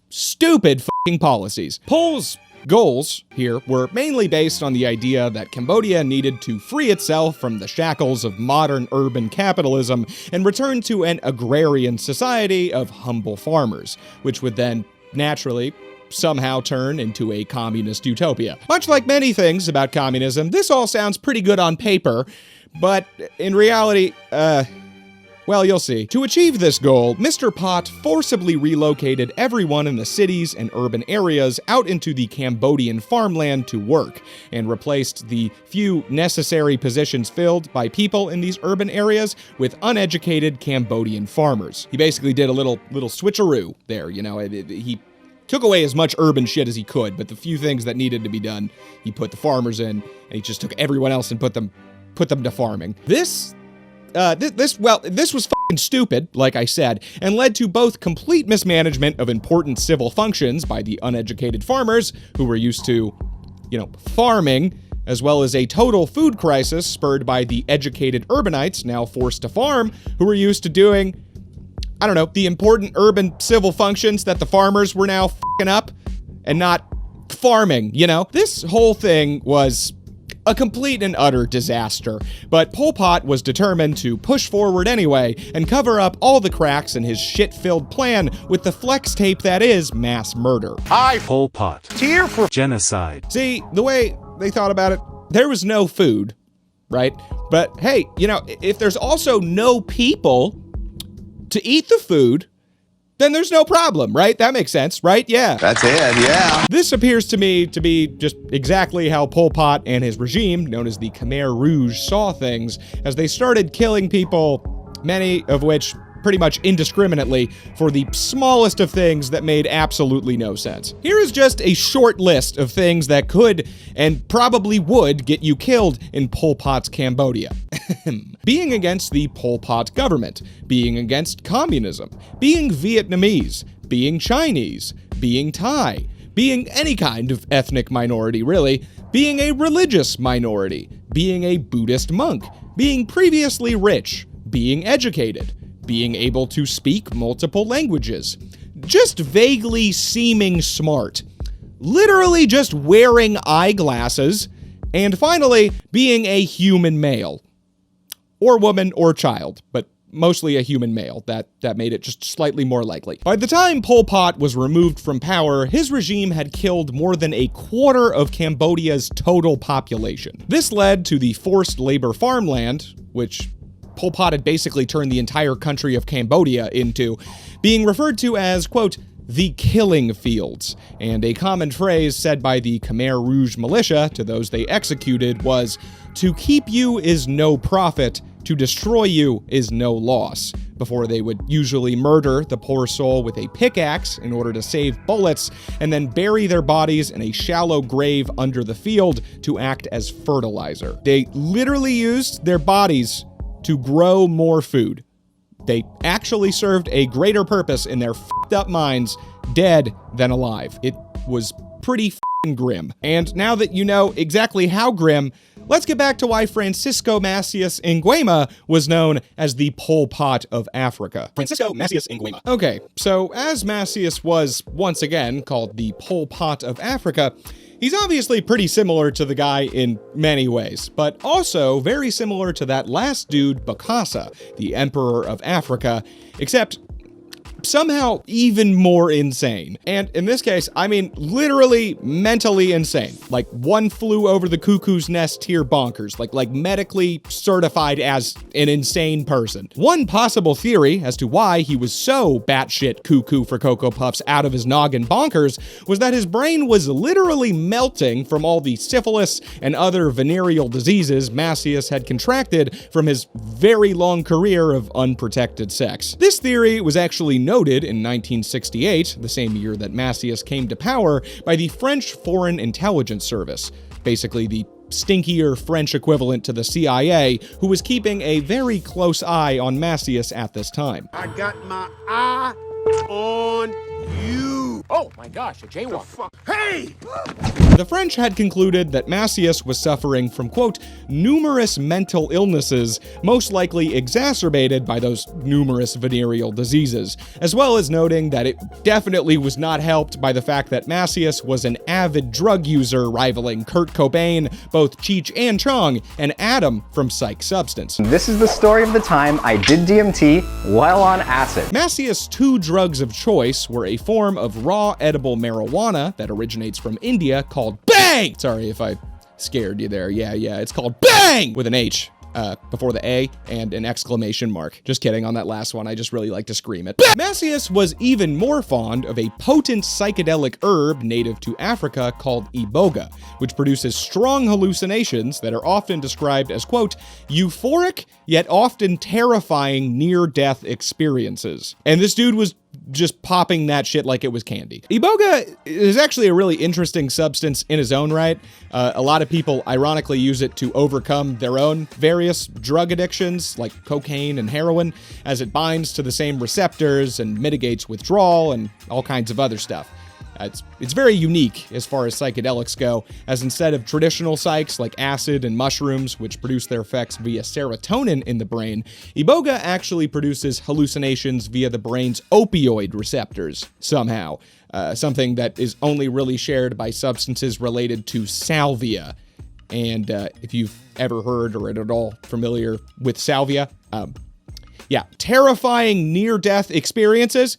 Speaker 1: fucking policies. Pol's goals here were mainly based on the idea that Cambodia needed to free itself from the shackles of modern urban capitalism and return to an agrarian society of humble farmers, which would then naturally somehow turn into a communist utopia. Much like many things about communism, this all sounds pretty good on paper, but in reality, well, you'll see. To achieve this goal, Mr. Pot forcibly relocated everyone in the cities and urban areas out into the Cambodian farmland to work, and replaced the few necessary positions filled by people in these urban areas with uneducated Cambodian farmers. He basically did a little switcheroo there, you know. He took away as much urban shit as he could, but the few things that needed to be done, he put the farmers in, and he just took everyone else and put them to farming. This was fucking stupid, like I said, and led to both complete mismanagement of important civil functions by the uneducated farmers who were used to, farming, as well as a total food crisis spurred by the educated urbanites now forced to farm who were used to doing, the important urban civil functions that the farmers were now fucking up and not farming, This whole thing was a complete and utter disaster, but Pol Pot was determined to push forward anyway and cover up all the cracks in his shit-filled plan with the flex tape that is mass murder.
Speaker 12: I, Pol Pot, cheer for genocide.
Speaker 1: See, the way they thought about it, there was no food, right? But hey, if there's also no people to eat the food, then there's no problem, right? That makes sense, right? Yeah.
Speaker 3: That's it, yeah.
Speaker 1: This appears to me to be just exactly how Pol Pot and his regime, known as the Khmer Rouge, saw things as they started killing people, many of which pretty much indiscriminately for the smallest of things that made absolutely no sense. Here is just a short list of things that could and probably would get you killed in Pol Pot's Cambodia. Being against the Pol Pot government, being against communism, being Vietnamese, being Chinese, being Thai, being any kind of ethnic minority really, being a religious minority, being a Buddhist monk, being previously rich, being educated, being able to speak multiple languages, just vaguely seeming smart, literally just wearing eyeglasses, and finally, being a human male. Or woman or child, but mostly a human male. That made it just slightly more likely. By the time Pol Pot was removed from power, his regime had killed more than a quarter of Cambodia's total population. This led to the forced labor farmland, which Pol Pot had basically turned the entire country of Cambodia into, being referred to as, quote, the killing fields. And a common phrase said by the Khmer Rouge militia to those they executed was, to keep you is no profit, to destroy you is no loss, before they would usually murder the poor soul with a pickaxe in order to save bullets, and then bury their bodies in a shallow grave under the field to act as fertilizer. They literally used their bodies to grow more food. They actually served a greater purpose in their f***ed up minds, dead than alive. It was pretty f***ing grim. And now that you know exactly how grim, let's get back to why Francisco Macias Nguema was known as the Pol Pot of Africa. Francisco Macias Nguema. Okay, so as Macias was once again called the Pol Pot of Africa, he's obviously pretty similar to the guy in many ways, but also very similar to that last dude, Bokassa, the Emperor of Africa, except somehow even more insane. And in this case, I mean literally mentally insane. Like one flew over the cuckoo's nest tier bonkers, like medically certified as an insane person. One possible theory as to why he was so batshit cuckoo for Cocoa Puffs out of his noggin bonkers was that his brain was literally melting from all the syphilis and other venereal diseases Macias had contracted from his very long career of unprotected sex. This theory was actually noted in 1968, the same year that Macias came to power, by the French Foreign Intelligence Service, basically the stinkier French equivalent to the CIA, who was keeping a very close eye on Macias at this time.
Speaker 10: I got my eye on you. Oh my gosh, a jaywalk. Hey!
Speaker 1: The French had concluded that Macias was suffering from, quote, numerous mental illnesses, most likely exacerbated by those numerous venereal diseases, as well as noting that it definitely was not helped by the fact that Macias was an avid drug user rivaling Kurt Cobain, both Cheech and Chong, and Adam from Psych Substance.
Speaker 13: This is the story of the time I did DMT while on acid.
Speaker 1: Macias' two drugs of choice were a form of raw edible marijuana that originates from India called Bang! Sorry if I scared you there. Yeah, it's called Bang! With an H before the A and an exclamation mark. Just kidding on that last one. I just really like to scream it. Macias was even more fond of a potent psychedelic herb native to Africa called iboga, which produces strong hallucinations that are often described as, quote, euphoric yet often terrifying near-death experiences. And this dude was just popping that shit like it was candy. Iboga is actually a really interesting substance in its own right. A lot of people ironically use it to overcome their own various drug addictions like cocaine and heroin, as it binds to the same receptors and mitigates withdrawal and all kinds of other stuff. It's very unique as far as psychedelics go, as instead of traditional psychs like acid and mushrooms, which produce their effects via serotonin in the brain, iboga actually produces hallucinations via the brain's opioid receptors, somehow. Something that is only really shared by substances related to salvia. And if you've ever heard or are at all familiar with salvia, terrifying near-death experiences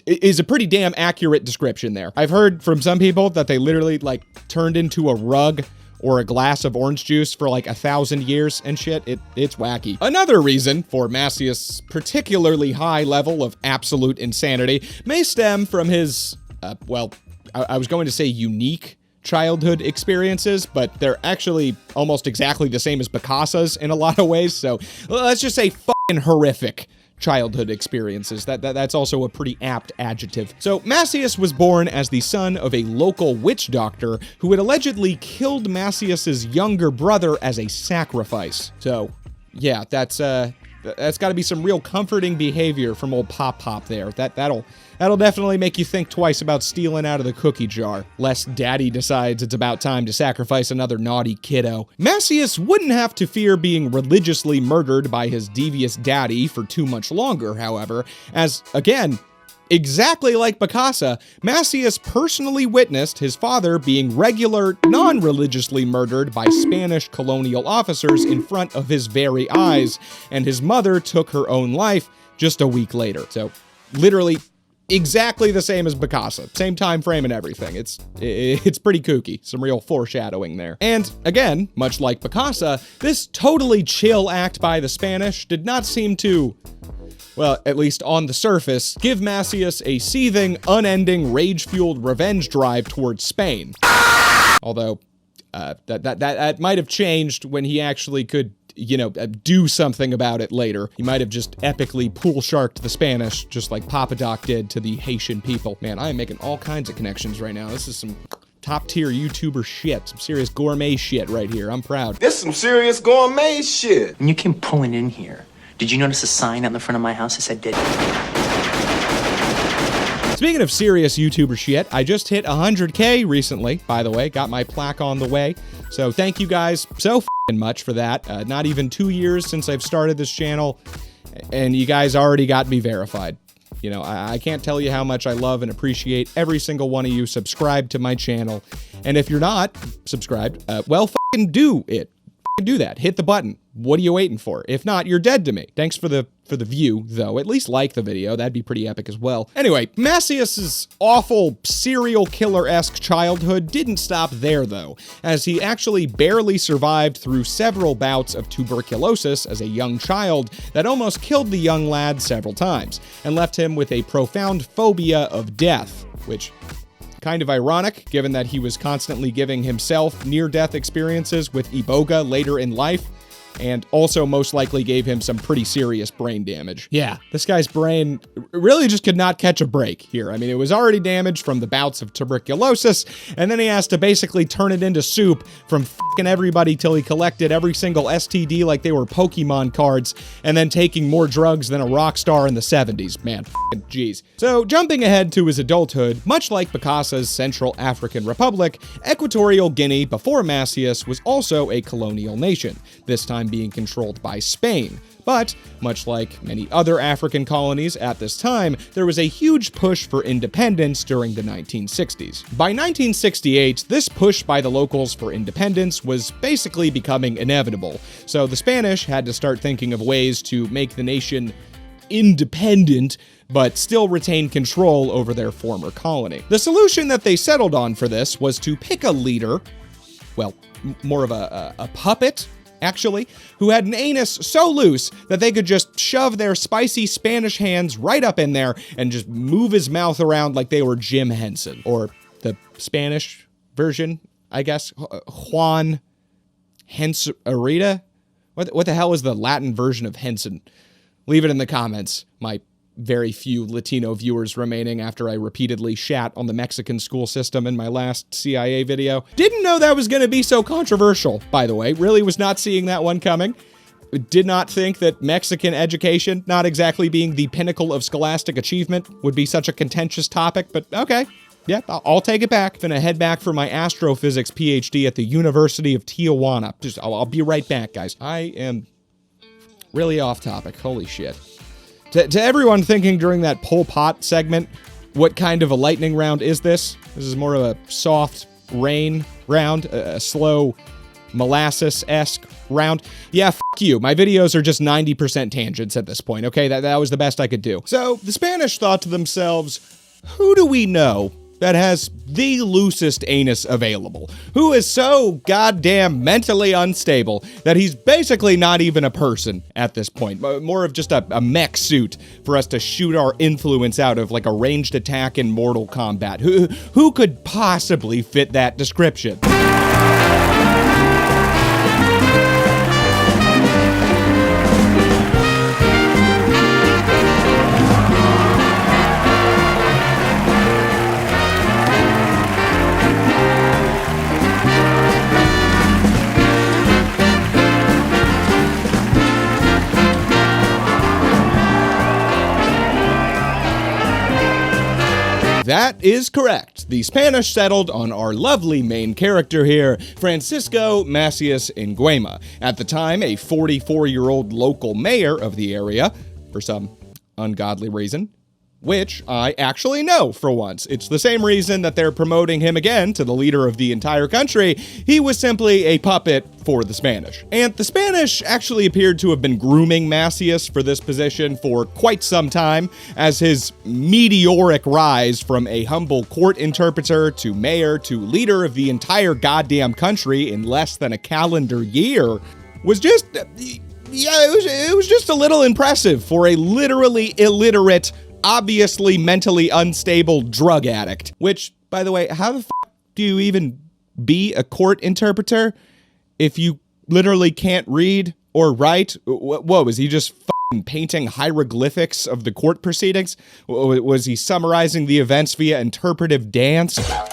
Speaker 1: is a pretty damn accurate description there. I've heard from some people that they literally, like, turned into a rug or a glass of orange juice for like 1,000 years and shit. It's wacky. Another reason for Macias' particularly high level of absolute insanity may stem from his, I was going to say unique childhood experiences, but they're actually almost exactly the same as Picasso's in a lot of ways, so let's just say fucking horrific childhood experiences. That's also a pretty apt adjective. So Macias was born as the son of a local witch doctor who had allegedly killed Macias's younger brother as a sacrifice. So yeah, that's got to be some real comforting behavior from old Pop there. That'll definitely make you think twice about stealing out of the cookie jar, lest daddy decides it's about time to sacrifice another naughty kiddo. Macias wouldn't have to fear being religiously murdered by his devious daddy for too much longer, however, as, again, exactly like Picasso, Macias personally witnessed his father being regular, non-religiously murdered by Spanish colonial officers in front of his very eyes, and his mother took her own life just a week later. So, literally, exactly the same as Picasso. Same time frame and everything. It's pretty kooky. Some real foreshadowing there. And again, much like Picasso, this totally chill act by the Spanish did not seem to, well, at least on the surface, give Macias a seething, unending, rage-fueled revenge drive towards Spain. Although, that might have changed when he actually could, do something about it later. He might have just epically pool-sharked the Spanish, just like Papa Doc did to the Haitian people. Man, I am making all kinds of connections right now. This is some top-tier YouTuber shit. Some serious gourmet shit right here. I'm proud.
Speaker 14: This is some serious gourmet shit.
Speaker 15: When you came pulling in here, did you notice a sign out in the front of my house that said dead?
Speaker 1: Speaking of serious YouTuber shit, I just hit 100K recently, by the way. Got my plaque on the way. So thank you guys so f***ing much for that. Not even 2 years since I've started this channel, and you guys already got me verified. I can't tell you how much I love and appreciate every single one of you subscribed to my channel. And if you're not subscribed, well, f***ing do it. Do that. Hit the button. What are you waiting for? If not, you're dead to me. Thanks for the view, though. At least like the video. That'd be pretty epic as well. Anyway, Macias's awful serial killer-esque childhood didn't stop there, though, as he actually barely survived through several bouts of tuberculosis as a young child that almost killed the young lad several times, and left him with a profound phobia of death, which, kind of ironic, given that he was constantly giving himself near-death experiences with iboga later in life. and also most likely gave him some pretty serious brain damage. Yeah, this guy's brain really just could not catch a break here. I mean, it was already damaged from the bouts of tuberculosis, and then he has to basically turn it into soup from f***ing everybody till he collected every single STD like they were Pokemon cards, and then taking more drugs than a rock star in the 70s. Man, f***ing jeez. So, jumping ahead to his adulthood, much like Bokassa's Central African Republic, Equatorial Guinea, before Macias, was also a colonial nation, this time being controlled by Spain. But, much like many other African colonies at this time, there was a huge push for independence during the 1960s. By 1968, this push by the locals for independence was basically becoming inevitable, so the Spanish had to start thinking of ways to make the nation independent, but still retain control over their former colony. The solution that they settled on for this was to pick a leader, well, more of a puppet, actually, who had an anus so loose that they could just shove their spicy Spanish hands right up in there and just move his mouth around like they were Jim Henson. Or the Spanish version, I guess, Juan Hensorita? What the hell is the Latin version of Henson? Leave it in the comments, my very few Latino viewers remaining after I repeatedly shat on the Mexican school system in my last CIA video. Didn't know that was going to be so controversial, by the way. Really was not seeing that one coming. Did not think that Mexican education, not exactly being the pinnacle of scholastic achievement, would be such a contentious topic, but okay. Yeah, I'll take it back. Gonna head back for my astrophysics PhD at the University of Tijuana. I'll be right back, guys. I am really off topic. Holy shit. To everyone thinking during that Pol Pot segment, what kind of a lightning round is this? This is more of a soft rain round, a slow molasses-esque round. Yeah, f*** you. My videos are just 90% tangents at this point, okay? That was the best I could do. So, the Spanish thought to themselves, who do we know that has the loosest anus available? Who is so goddamn mentally unstable that he's basically not even a person at this point. More of just a mech suit for us to shoot our influence out of, like a ranged attack in Mortal Kombat. Who could possibly fit that description? That is correct. The Spanish settled on our lovely main character here, Francisco Macias Nguema, at the time a 44-year-old local mayor of the area, for some ungodly reason. Which I actually know for once. It's the same reason that they're promoting him again to the leader of the entire country. He was simply a puppet for the Spanish. And the Spanish actually appeared to have been grooming Macias for this position for quite some time, as his meteoric rise from a humble court interpreter to mayor to leader of the entire goddamn country in less than a calendar year was just, it was just a little impressive for a literally illiterate, obviously mentally unstable drug addict. Which, by the way, how the f*** do you even be a court interpreter if you literally can't read or write? What was he just f***ing painting hieroglyphics of the court proceedings? Was he summarizing the events via interpretive dance? What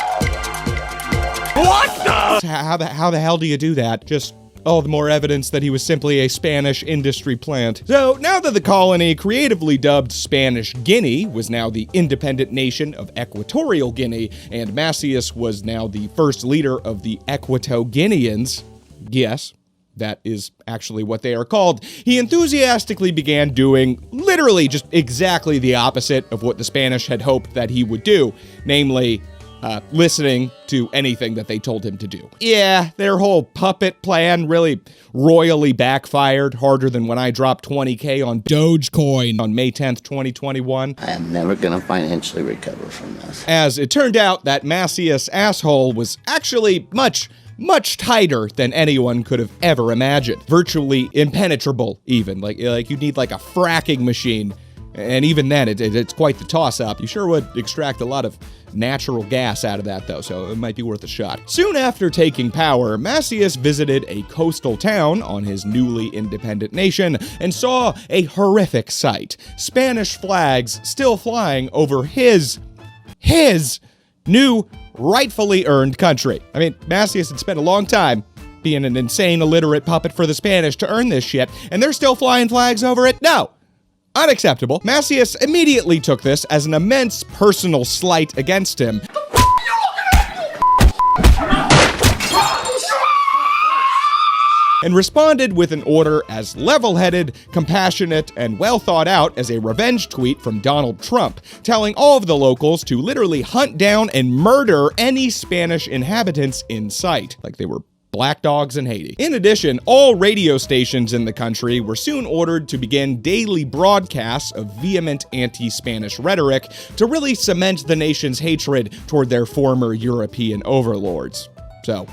Speaker 1: the? How the hell do you do that? Just all the more evidence that he was simply a Spanish industry plant. So now that the colony, creatively dubbed Spanish Guinea, was now the independent nation of Equatorial Guinea, and Macias was now the first leader of the Equato-Guineans, yes, that is actually what they are called, he enthusiastically began doing literally just exactly the opposite of what the Spanish had hoped that he would do, namely, listening to anything that they told him to do. Yeah, their whole puppet plan really royally backfired, harder than when I dropped 20K on Dogecoin on May 10th, 2021.
Speaker 16: I am never gonna financially recover from this.
Speaker 1: As it turned out, that Macias asshole was actually much tighter than anyone could have ever imagined. Virtually impenetrable, even. Like you need like a fracking machine And even then, it's quite the toss-up. You sure would extract a lot of natural gas out of that, though, so it might be worth a shot. Soon after taking power, Macias visited a coastal town on his newly independent nation and saw a horrific sight. Spanish flags still flying over his new, rightfully earned country. I mean, Macias had spent a long time being an insane, illiterate puppet for the Spanish to earn this shit, and they're still flying flags over it? No! Unacceptable. Macias immediately took this as an immense personal slight against him. And responded with an order as level-headed, compassionate, and well thought out as a revenge tweet from Donald Trump, telling all of the locals to literally hunt down and murder any Spanish inhabitants in sight, like they were black dogs in Haiti. In addition, all radio stations in the country were soon ordered to begin daily broadcasts of vehement anti-Spanish rhetoric to really cement the nation's hatred toward their former European overlords. So,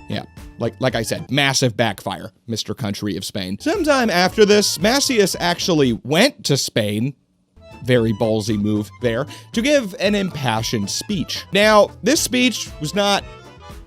Speaker 1: yeah, like I said, massive backfire, Mr. Country of Spain. Sometime after this, Macias actually went to Spain, very ballsy move there, to give an impassioned speech. Now, this speech was not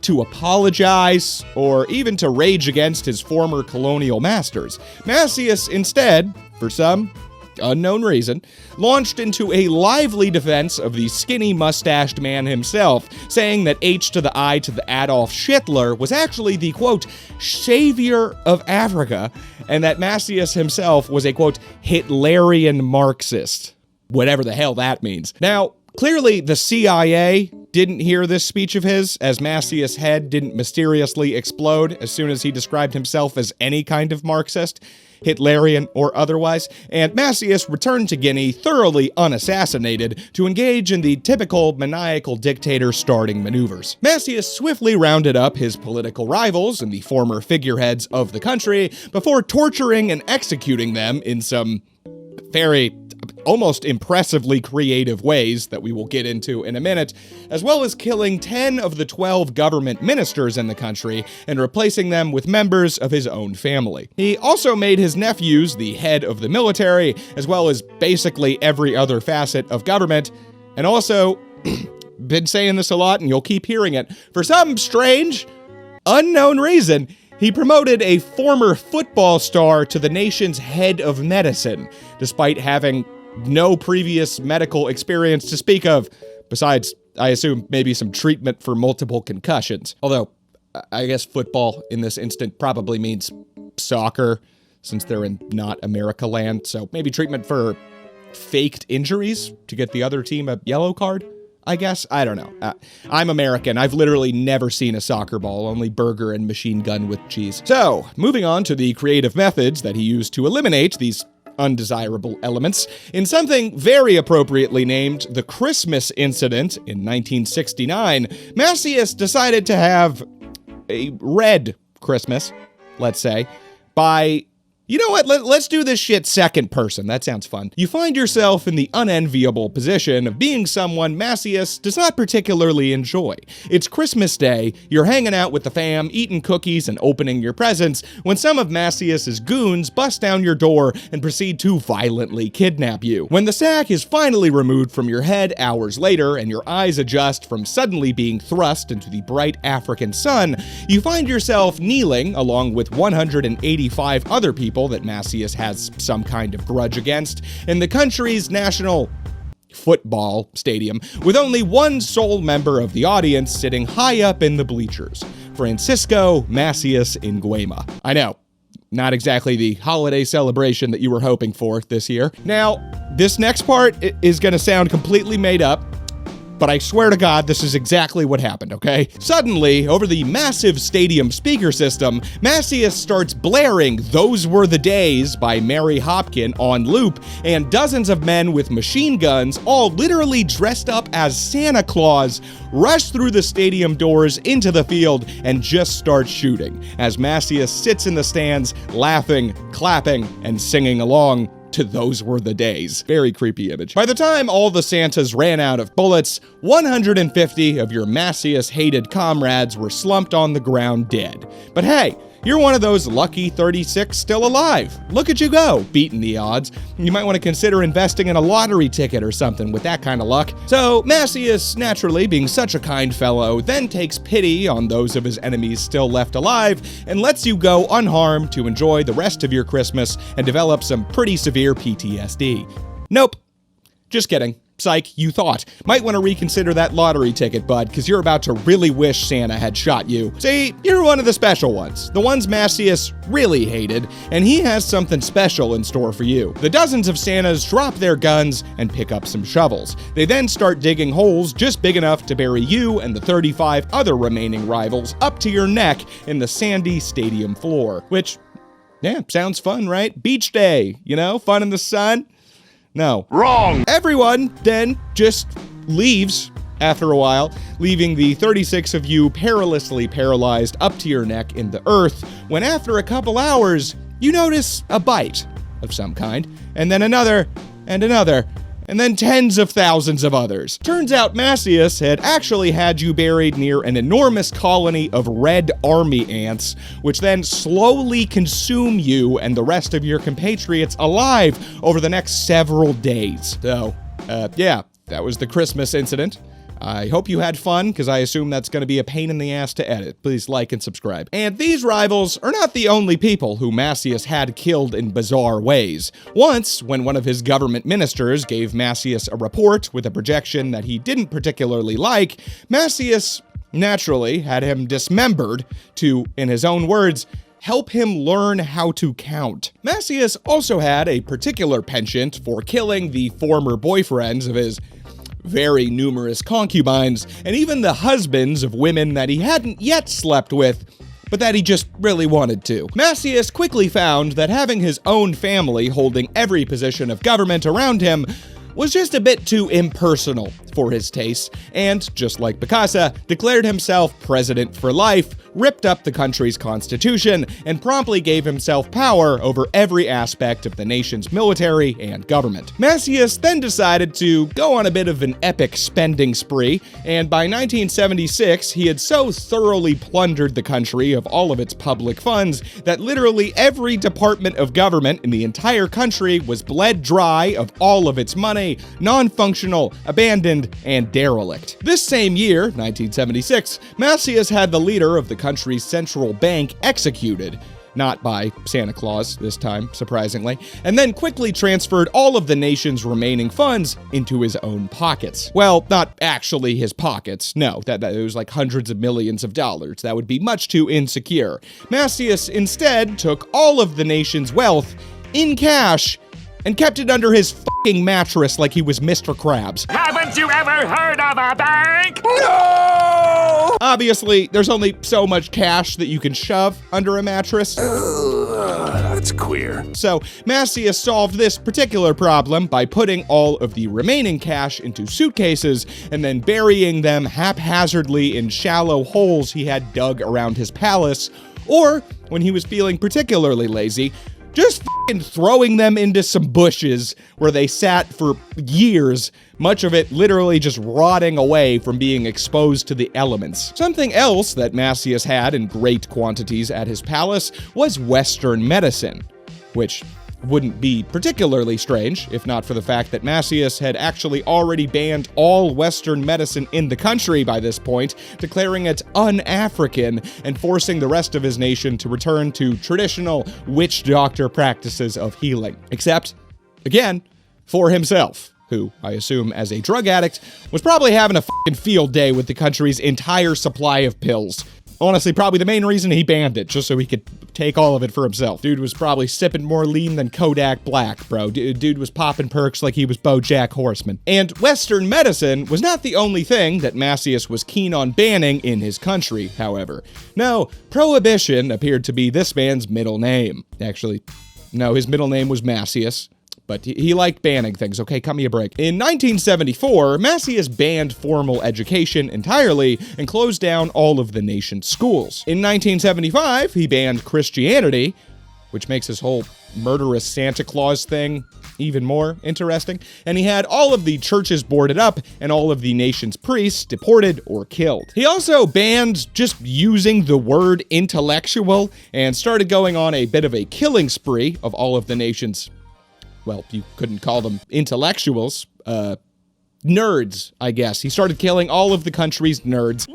Speaker 1: to apologize or even to rage against his former colonial masters. Macias instead, for some unknown reason, launched into a lively defense of the skinny mustached man himself, saying that H to the I to the Adolf Hitler was actually the, quote, savior of Africa, and that Macias himself was a, quote, Hitlerian Marxist. Whatever the hell that means. Now, clearly the CIA didn't hear this speech of his, as Macias' head didn't mysteriously explode as soon as he described himself as any kind of Marxist, Hitlerian or otherwise, and Macias returned to Guinea thoroughly unassassinated to engage in the typical maniacal dictator starting maneuvers. Macias swiftly rounded up his political rivals and the former figureheads of the country before torturing and executing them in some very almost impressively creative ways that we will get into in a minute, as well as killing 10 of the 12 government ministers in the country and replacing them with members of his own family. He also made his nephews the head of the military, as well as basically every other facet of government, and also, been saying this a lot and you'll keep hearing it, for some strange, unknown reason, he promoted a former football star to the nation's head of medicine, despite having no previous medical experience to speak of, besides, I assume, maybe some treatment for multiple concussions. Although, I guess football in this instant probably means soccer, since they're in not America land, so maybe treatment for faked injuries to get the other team a yellow card? I guess? I don't know. I'm American. I've literally never seen a soccer ball, only burger and machine gun with cheese. So, moving on to the creative methods that he used to eliminate these undesirable elements, in something very appropriately named the Christmas Incident in 1969, Macias decided to have a red Christmas, let's say, by... You know what, let's do this shit second person. That sounds fun. You find yourself in the unenviable position of being someone Macias does not particularly enjoy. It's Christmas Day, you're hanging out with the fam, eating cookies and opening your presents, when some of Macias's goons bust down your door and proceed to violently kidnap you. When the sack is finally removed from your head hours later and your eyes adjust from suddenly being thrust into the bright African sun, you find yourself kneeling along with 185 other people that Macias has some kind of grudge against in the country's national football stadium, with only one sole member of the audience sitting high up in the bleachers, Francisco Macias Nguema. I know, not exactly the holiday celebration that you were hoping for this year. Now, this next part is going to sound completely made up, but I swear to God, this is exactly what happened, okay? Suddenly, over the massive stadium speaker system, Macias starts blaring "Those Were the Days" by Mary Hopkin on loop, and dozens of men with machine guns, all literally dressed up as Santa Claus, rush through the stadium doors into the field and just start shooting, as Macias sits in the stands, laughing, clapping, and singing along to "Those Were the Days." Very creepy image. By the time all the Santas ran out of bullets, 150 of your Macias-hated comrades were slumped on the ground dead. But hey, you're one of those lucky 36 still alive. Look at you go, beating the odds. You might want to consider investing in a lottery ticket or something with that kind of luck. So Macias, naturally being such a kind fellow, then takes pity on those of his enemies still left alive and lets you go unharmed to enjoy the rest of your Christmas and develop some pretty severe PTSD. Nope. Just kidding. Psych, you thought. Might want to reconsider that lottery ticket, bud, because you're about to really wish Santa had shot you. See, you're one of the special ones. The ones Macias really hated, and he has something special in store for you. The dozens of Santas drop their guns and pick up some shovels. They then start digging holes just big enough to bury you and the 35 other remaining rivals up to your neck in the sandy stadium floor. Which, yeah, sounds fun, right? Beach day, you know, fun in the sun. No. Wrong! Everyone then just leaves after a while, leaving the 36 of you perilously paralyzed up to your neck in the earth, when after a couple hours, you notice a bite of some kind, and then another, and another, and then tens of thousands of others. Turns out Macias had actually had you buried near an enormous colony of red army ants, which then slowly consume you and the rest of your compatriots alive over the next several days. So, yeah, that was the Christmas incident. I hope you had fun, because I assume that's going to be a pain in the ass to edit. Please like and subscribe. And these rivals are not the only people who Macias had killed in bizarre ways. Once, when one of his government ministers gave Macias a report with a projection that he didn't particularly like, Macias naturally had him dismembered to, in his own words, help him learn how to count. Macias also had a particular penchant for killing the former boyfriends of his very numerous concubines, and even the husbands of women that he hadn't yet slept with, but that he just really wanted to. Macias quickly found that having his own family holding every position of government around him was just a bit too impersonal for his tastes, and, just like Bokassa, declared himself president for life, ripped up the country's constitution, and promptly gave himself power over every aspect of the nation's military and government. Macias then decided to go on a bit of an epic spending spree, and by 1976, he had so thoroughly plundered the country of all of its public funds that literally every department of government in the entire country was bled dry of all of its money, non-functional, abandoned, and derelict. This same year, 1976, Macias had the leader of the country's central bank executed, not by Santa Claus this time, surprisingly, and then quickly transferred all of the nation's remaining funds into his own pockets. Well, not actually his pockets, no, that it was like hundreds of millions of dollars. That would be much too insecure. Macias instead took all of the nation's wealth in cash and kept it under his fucking mattress like he was Mr. Krabs.
Speaker 10: Haven't you ever heard of a bank? No!
Speaker 1: Obviously, there's only so much cash that you can shove under a mattress.
Speaker 10: That's queer.
Speaker 1: So, Macias solved this particular problem by putting all of the remaining cash into suitcases and then burying them haphazardly in shallow holes he had dug around his palace, or, when he was feeling particularly lazy, just f***ing throwing them into some bushes where they sat for years, much of it literally just rotting away from being exposed to the elements. Something else that Macias had in great quantities at his palace was Western medicine, which wouldn't be particularly strange if not for the fact that Macias had actually already banned all Western medicine in the country by this point, declaring it un-African and forcing the rest of his nation to return to traditional witch doctor practices of healing. Except, again, for himself, who, I assume as a drug addict, was probably having a fucking field day with the country's entire supply of pills. Honestly, probably the main reason he banned it, just so he could take all of it for himself. Dude was probably sipping more lean than Kodak Black, bro. Dude was popping perks like he was BoJack Horseman. And Western medicine was not the only thing that Macias was keen on banning in his country, however. No, prohibition appeared to be this man's middle name. Actually, no, his middle name was Macias. But he liked banning things. Okay, cut me a break. In 1974, Macias banned formal education entirely and closed down all of the nation's schools. In 1975, he banned Christianity, which makes his whole murderous Santa Claus thing even more interesting, and he had all of the churches boarded up and all of the nation's priests deported or killed. He also banned just using the word intellectual and started going on a bit of a killing spree of all of the nation's, well, you couldn't call them intellectuals, nerds, I guess. He started killing all of the country's nerds.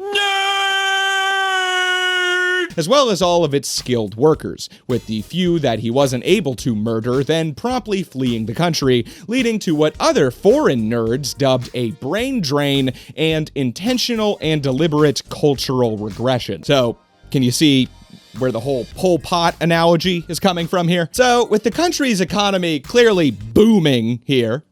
Speaker 1: As well as all of its skilled workers, with the few that he wasn't able to murder then promptly fleeing the country, leading to what other foreign nerds dubbed a brain drain and intentional and deliberate cultural regression. So, can you see where the whole Pol Pot analogy is coming from here? So, with the country's economy clearly booming here,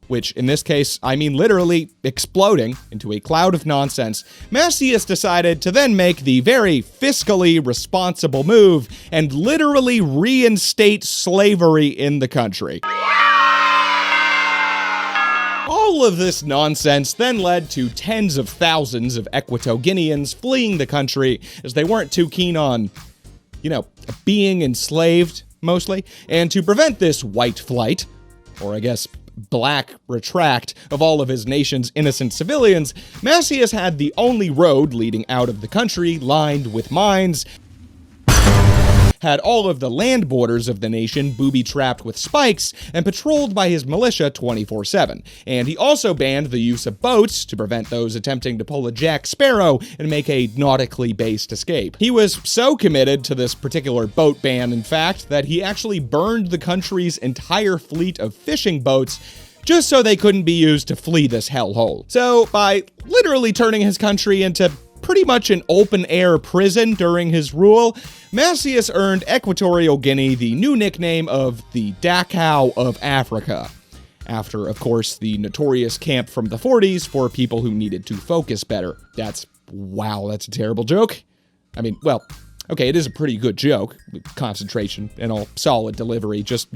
Speaker 1: which in this case, I mean literally exploding into a cloud of nonsense, Macias decided to then make the very fiscally responsible move and literally reinstate slavery in the country. All of this nonsense then led to tens of thousands of Equatoguineans fleeing the country as they weren't too keen on, being enslaved, mostly. And to prevent this white flight, or I guess black retract of all of his nation's innocent civilians, Macias had the only road leading out of the country lined with mines, had all of the land borders of the nation booby-trapped with spikes, and patrolled by his militia 24/7. And he also banned the use of boats to prevent those attempting to pull a Jack Sparrow and make a nautically based escape. He was so committed to this particular boat ban, in fact, that he actually burned the country's entire fleet of fishing boats just so they couldn't be used to flee this hellhole. So, by literally turning his country into pretty much an open-air prison during his rule, Macias earned Equatorial Guinea the new nickname of the Dachau of Africa, after, of course, the notorious camp from the 40s for people who needed to focus better. Wow, that's a terrible joke. I mean, well, okay, it is a pretty good joke, with concentration and all solid delivery, just...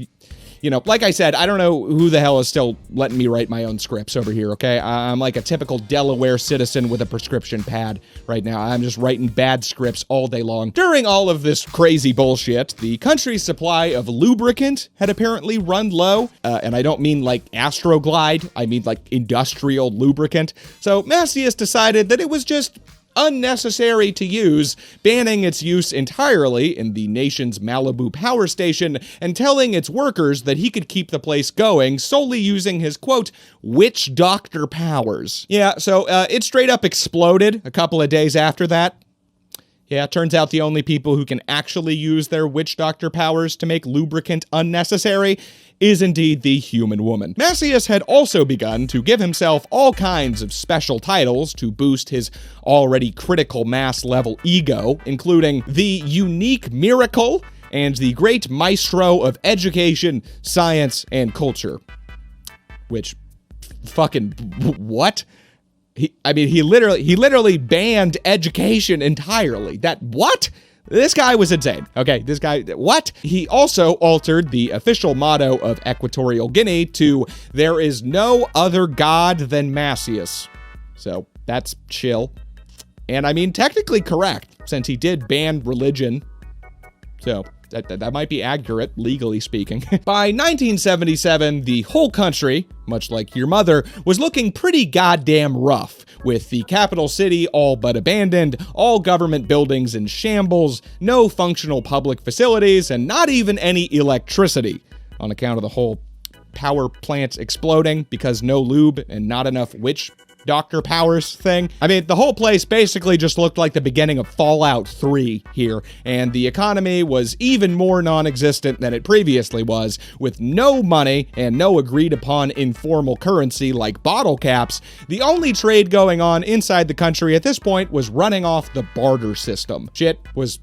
Speaker 1: like I said, I don't know who the hell is still letting me write my own scripts over here, okay? I'm like a typical Delaware citizen with a prescription pad right now. I'm just writing bad scripts all day long. During all of this crazy bullshit, the country's supply of lubricant had apparently run low, and I don't mean like Astroglide, I mean like industrial lubricant. So Macias decided that it was just unnecessary to use, banning its use entirely in the nation's Malibu power station and telling its workers that he could keep the place going solely using his, quote, witch doctor powers. Yeah, so it straight up exploded a couple of days after that. Yeah, turns out the only people who can actually use their witch doctor powers to make lubricant unnecessary is indeed the human woman. Macias had also begun to give himself all kinds of special titles to boost his already critical mass level ego, including the unique miracle and the great maestro of education, science, and culture. Which, fucking, what? He literally banned education entirely. What? This guy was insane. Okay, this guy, what? He also altered the official motto of Equatorial Guinea to, "There is no other god than Macias." So, that's chill. And I mean, technically correct, since he did ban religion. So, that might be accurate, legally speaking. By 1977, the whole country, much like your mother, was looking pretty goddamn rough, with the capital city all but abandoned, all government buildings in shambles, no functional public facilities, and not even any electricity, on account of the whole power plants exploding because no lube and not enough witch doctor powers thing. I mean, the whole place basically just looked like the beginning of Fallout 3 here, and the economy was even more non-existent than it previously was, with no money and no agreed-upon informal currency like bottle caps. The only trade going on inside the country at this point was running off the barter system. Shit was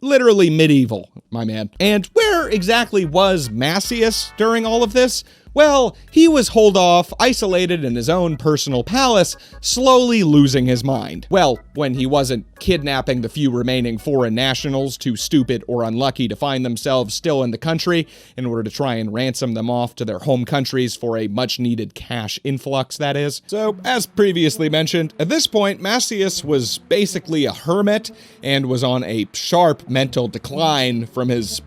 Speaker 1: literally medieval, my man. And where exactly was Macias during all of this? Well, he was holed off, isolated in his own personal palace, slowly losing his mind. Well, when he wasn't kidnapping the few remaining foreign nationals too stupid or unlucky to find themselves still in the country in order to try and ransom them off to their home countries for a much-needed cash influx, that is. So, as previously mentioned, at this point, Macias was basically a hermit and was on a sharp mental decline from his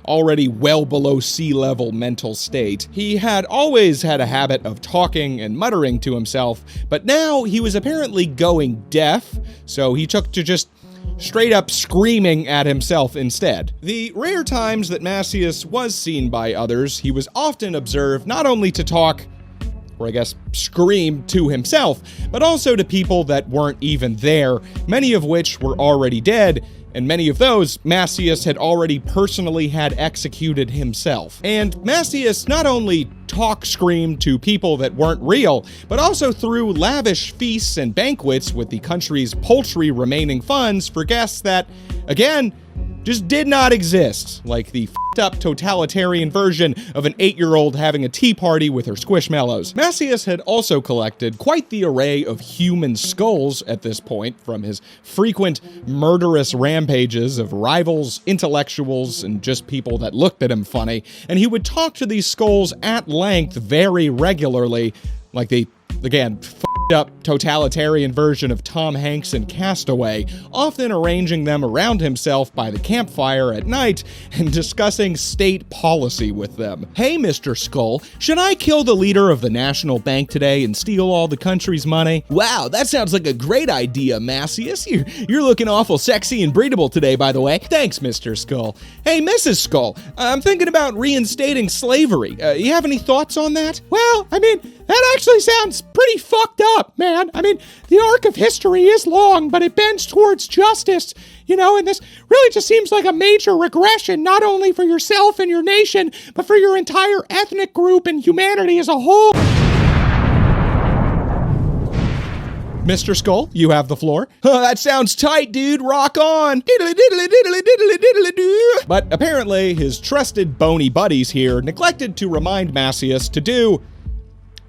Speaker 1: already well below sea level mental state. He had always had a habit of talking and muttering to himself, but now he was apparently going deaf, so he took to just straight up screaming at himself instead. The rare times that Macias was seen by others, he was often observed not only to talk, or I guess scream, to himself, but also to people that weren't even there, many of which were already dead, and many of those Macias had already personally had executed himself. And Macias not only screamed to people that weren't real, but also threw lavish feasts and banquets with the country's paltry remaining funds for guests that, again, just did not exist, like the f***ed-up totalitarian version of an 8-year-old having a tea party with her Squishmallows. Macias had also collected quite the array of human skulls at this point, from his frequent murderous rampages of rivals, intellectuals, and just people that looked at him funny, and he would talk to these skulls at length very regularly, like the, again, up totalitarian version of Tom Hanks in Castaway, often arranging them around himself by the campfire at night and discussing state policy with them. Hey, Mr. Skull, should I kill the leader of the National Bank today and steal all the country's money? Wow, that sounds like a great idea, Macias. You're looking awful sexy and breedable today, by the way. Thanks, Mr. Skull. Hey, Mrs. Skull, I'm thinking about reinstating slavery. You have any thoughts on that? Well, I mean, that actually sounds pretty fucked up, man. I mean, the arc of history is long, but it bends towards justice, you know, and this really just seems like a major regression, not only for yourself and your nation, but for your entire ethnic group and humanity as a whole. Mr. Skull, you have the floor. That sounds tight, dude. Rock on. Diddly diddly diddly diddly diddly doo. But apparently, his trusted bony buddies here neglected to remind Macias to do,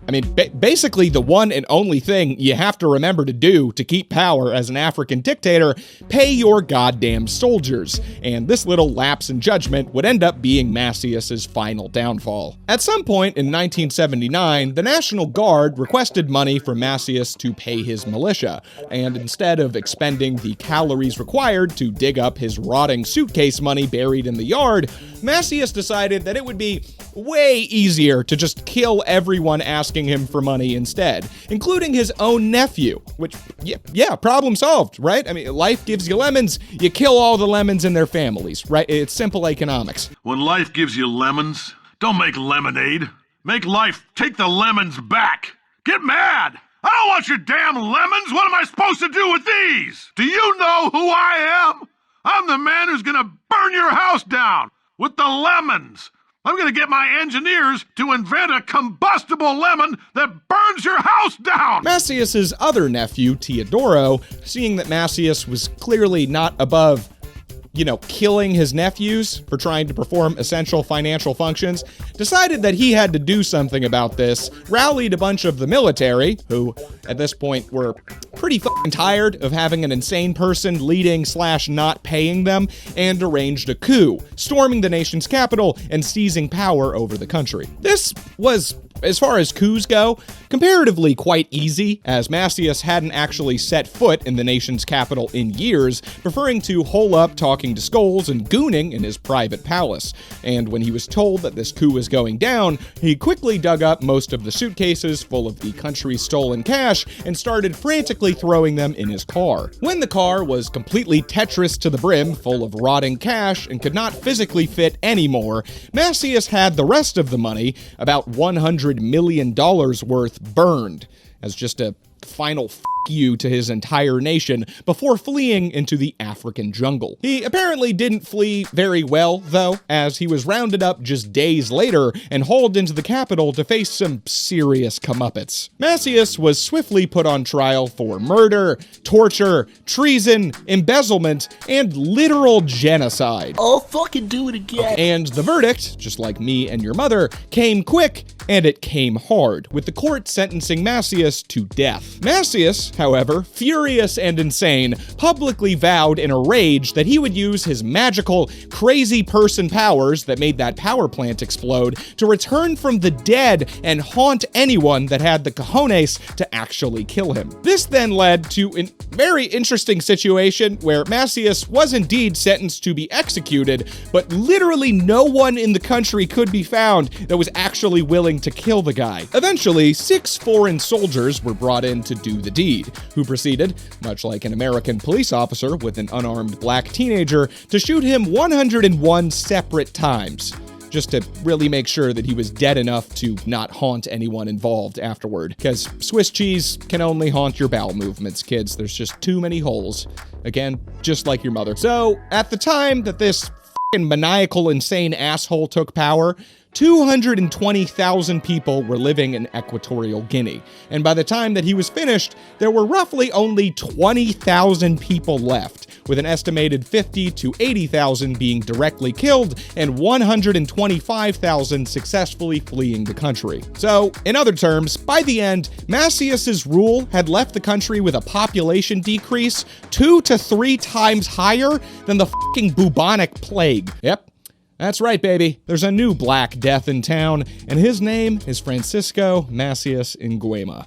Speaker 1: I mean, basically the one and only thing you have to remember to do to keep power as an African dictator: pay your goddamn soldiers. And this little lapse in judgment would end up being Macias's final downfall. At some point in 1979, the National Guard requested money from Macias to pay his militia, and instead of expending the calories required to dig up his rotting suitcase money buried in the yard, Macias decided that it would be way easier to just kill everyone asking him for money instead, including his own nephew, which, yeah, problem solved, right? I mean, life gives you lemons, you kill all the lemons in their families, right? It's simple economics.
Speaker 17: When life gives you lemons, don't make lemonade. Make life take the lemons back. Get mad! I don't want your damn lemons! What am I supposed to do with these? Do you know who I am? I'm the man who's gonna burn your house down with the lemons. I'm going to get my engineers to invent a combustible lemon that burns your house down!
Speaker 1: Macias's other nephew, Teodoro, seeing that Macias was clearly not above, you know, killing his nephews for trying to perform essential financial functions, decided that he had to do something about this, rallied a bunch of the military, who at this point were pretty fucking tired of having an insane person leading / not paying them, and arranged a coup, storming the nation's capital and seizing power over the country. This was, as far as coups go, comparatively quite easy, as Macias hadn't actually set foot in the nation's capital in years, preferring to hole up talking to skulls and gooning in his private palace. And when he was told that this coup was going down, he quickly dug up most of the suitcases full of the country's stolen cash and started frantically throwing them in his car. When the car was completely Tetris to the brim, full of rotting cash, and could not physically fit anymore, Macias had the rest of the money, about $100 million worth, burned as just a final f*** you to his entire nation before fleeing into the African jungle. He apparently didn't flee very well, though, as he was rounded up just days later and hauled into the capital to face some serious comeuppance. Macias was swiftly put on trial for murder, torture, treason, embezzlement, and literal genocide.
Speaker 9: I'll fucking do it again.
Speaker 1: And the verdict, just like me and your mother, came quick, and it came hard, with the court sentencing Macias to death. Macias however, furious and insane, publicly vowed in a rage that he would use his magical, crazy person powers that made that power plant explode to return from the dead and haunt anyone that had the cojones to actually kill him. This then led to a very interesting situation where Macias was indeed sentenced to be executed, but literally no one in the country could be found that was actually willing to kill the guy. Eventually, 6 foreign soldiers were brought in to do the deed, who proceeded, much like an American police officer with an unarmed black teenager, to shoot him 101 separate times, just to really make sure that he was dead enough to not haunt anyone involved afterward. Because Swiss cheese can only haunt your bowel movements, kids. There's just too many holes. Again, just like your mother. So, at the time that this f***ing maniacal, insane asshole took power, 220,000 people were living in Equatorial Guinea. And by the time that he was finished, there were roughly only 20,000 people left, with an estimated 50 to 80,000 being directly killed and 125,000 successfully fleeing the country. So, in other terms, by the end, Macias's rule had left the country with a population decrease 2 to 3 times higher than the fucking bubonic plague. Yep. That's right, baby. There's a new Black Death in town, and his name is Francisco Macias Nguema.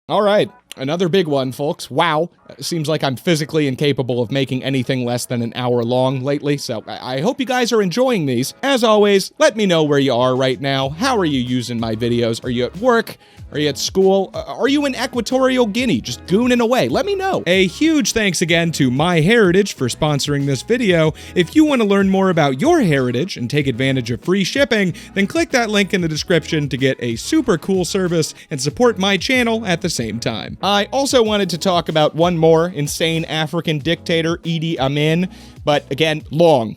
Speaker 1: All right, another big one, folks. Wow. Seems like I'm physically incapable of making anything less than an hour long lately, so I hope you guys are enjoying these. As always, let me know where you are right now. How are you using my videos? Are you at work? Are you at school? Are you in Equatorial Guinea, just gooning away? Let me know. A huge thanks again to MyHeritage for sponsoring this video. If you want to learn more about your heritage and take advantage of free shipping, then click that link in the description to get a super cool service and support my channel at the same time. I also wanted to talk about one more insane African dictator, Idi Amin, but again, long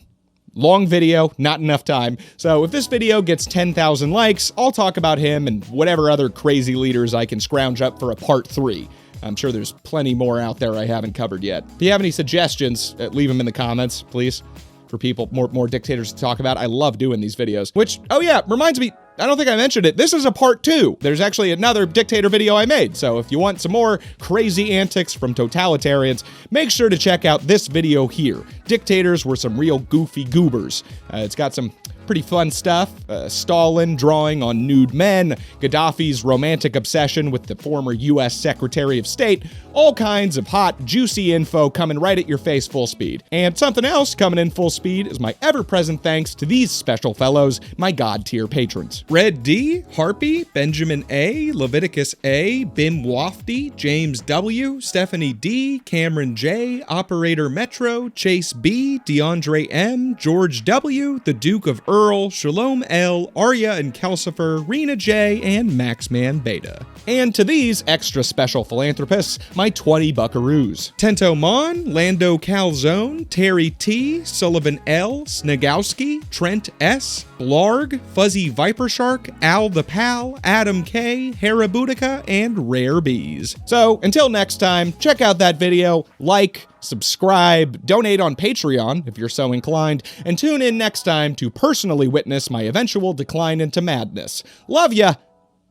Speaker 1: video, not enough time. So if this video gets 10,000 likes, I'll talk about him and whatever other crazy leaders I can scrounge up for a part 3. I'm sure there's plenty more out there I haven't covered yet. If you have any suggestions, leave them in the comments, please, for people, more dictators to talk about. I love doing these videos. Which, oh yeah, reminds me, I don't think I mentioned it. This is a part 2. There's actually another dictator video I made. So if you want some more crazy antics from totalitarians, make sure to check out this video here. Dictators were some real goofy goobers. It's got some pretty fun stuff. Stalin drawing on nude men, Gaddafi's romantic obsession with the former US Secretary of State, all kinds of hot, juicy info coming right at your face full speed. And something else coming in full speed is my ever-present thanks to these special fellows, my God tier patrons. Red D, Harpy, Benjamin A, Leviticus A, Bim Wafty, James W, Stephanie D, Cameron J, Operator Metro, Chase B, DeAndre M, George W, the Duke of Earl, Shalom L, Arya and Calcifer, Rena J, and Maxman Beta. And to these extra special philanthropists, my 20 buckaroos. Tento Mon, Lando Calzone, Terry T, Sullivan L, Snagowski, Trent S, Blarg, Fuzzy Viper Shark, Al the Pal, Adam K, Harabutica, and Rare Bees. So, until next time, check out that video, like, subscribe, donate on Patreon if you're so inclined, and tune in next time to personally witness my eventual decline into madness. Love ya!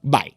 Speaker 1: Bye.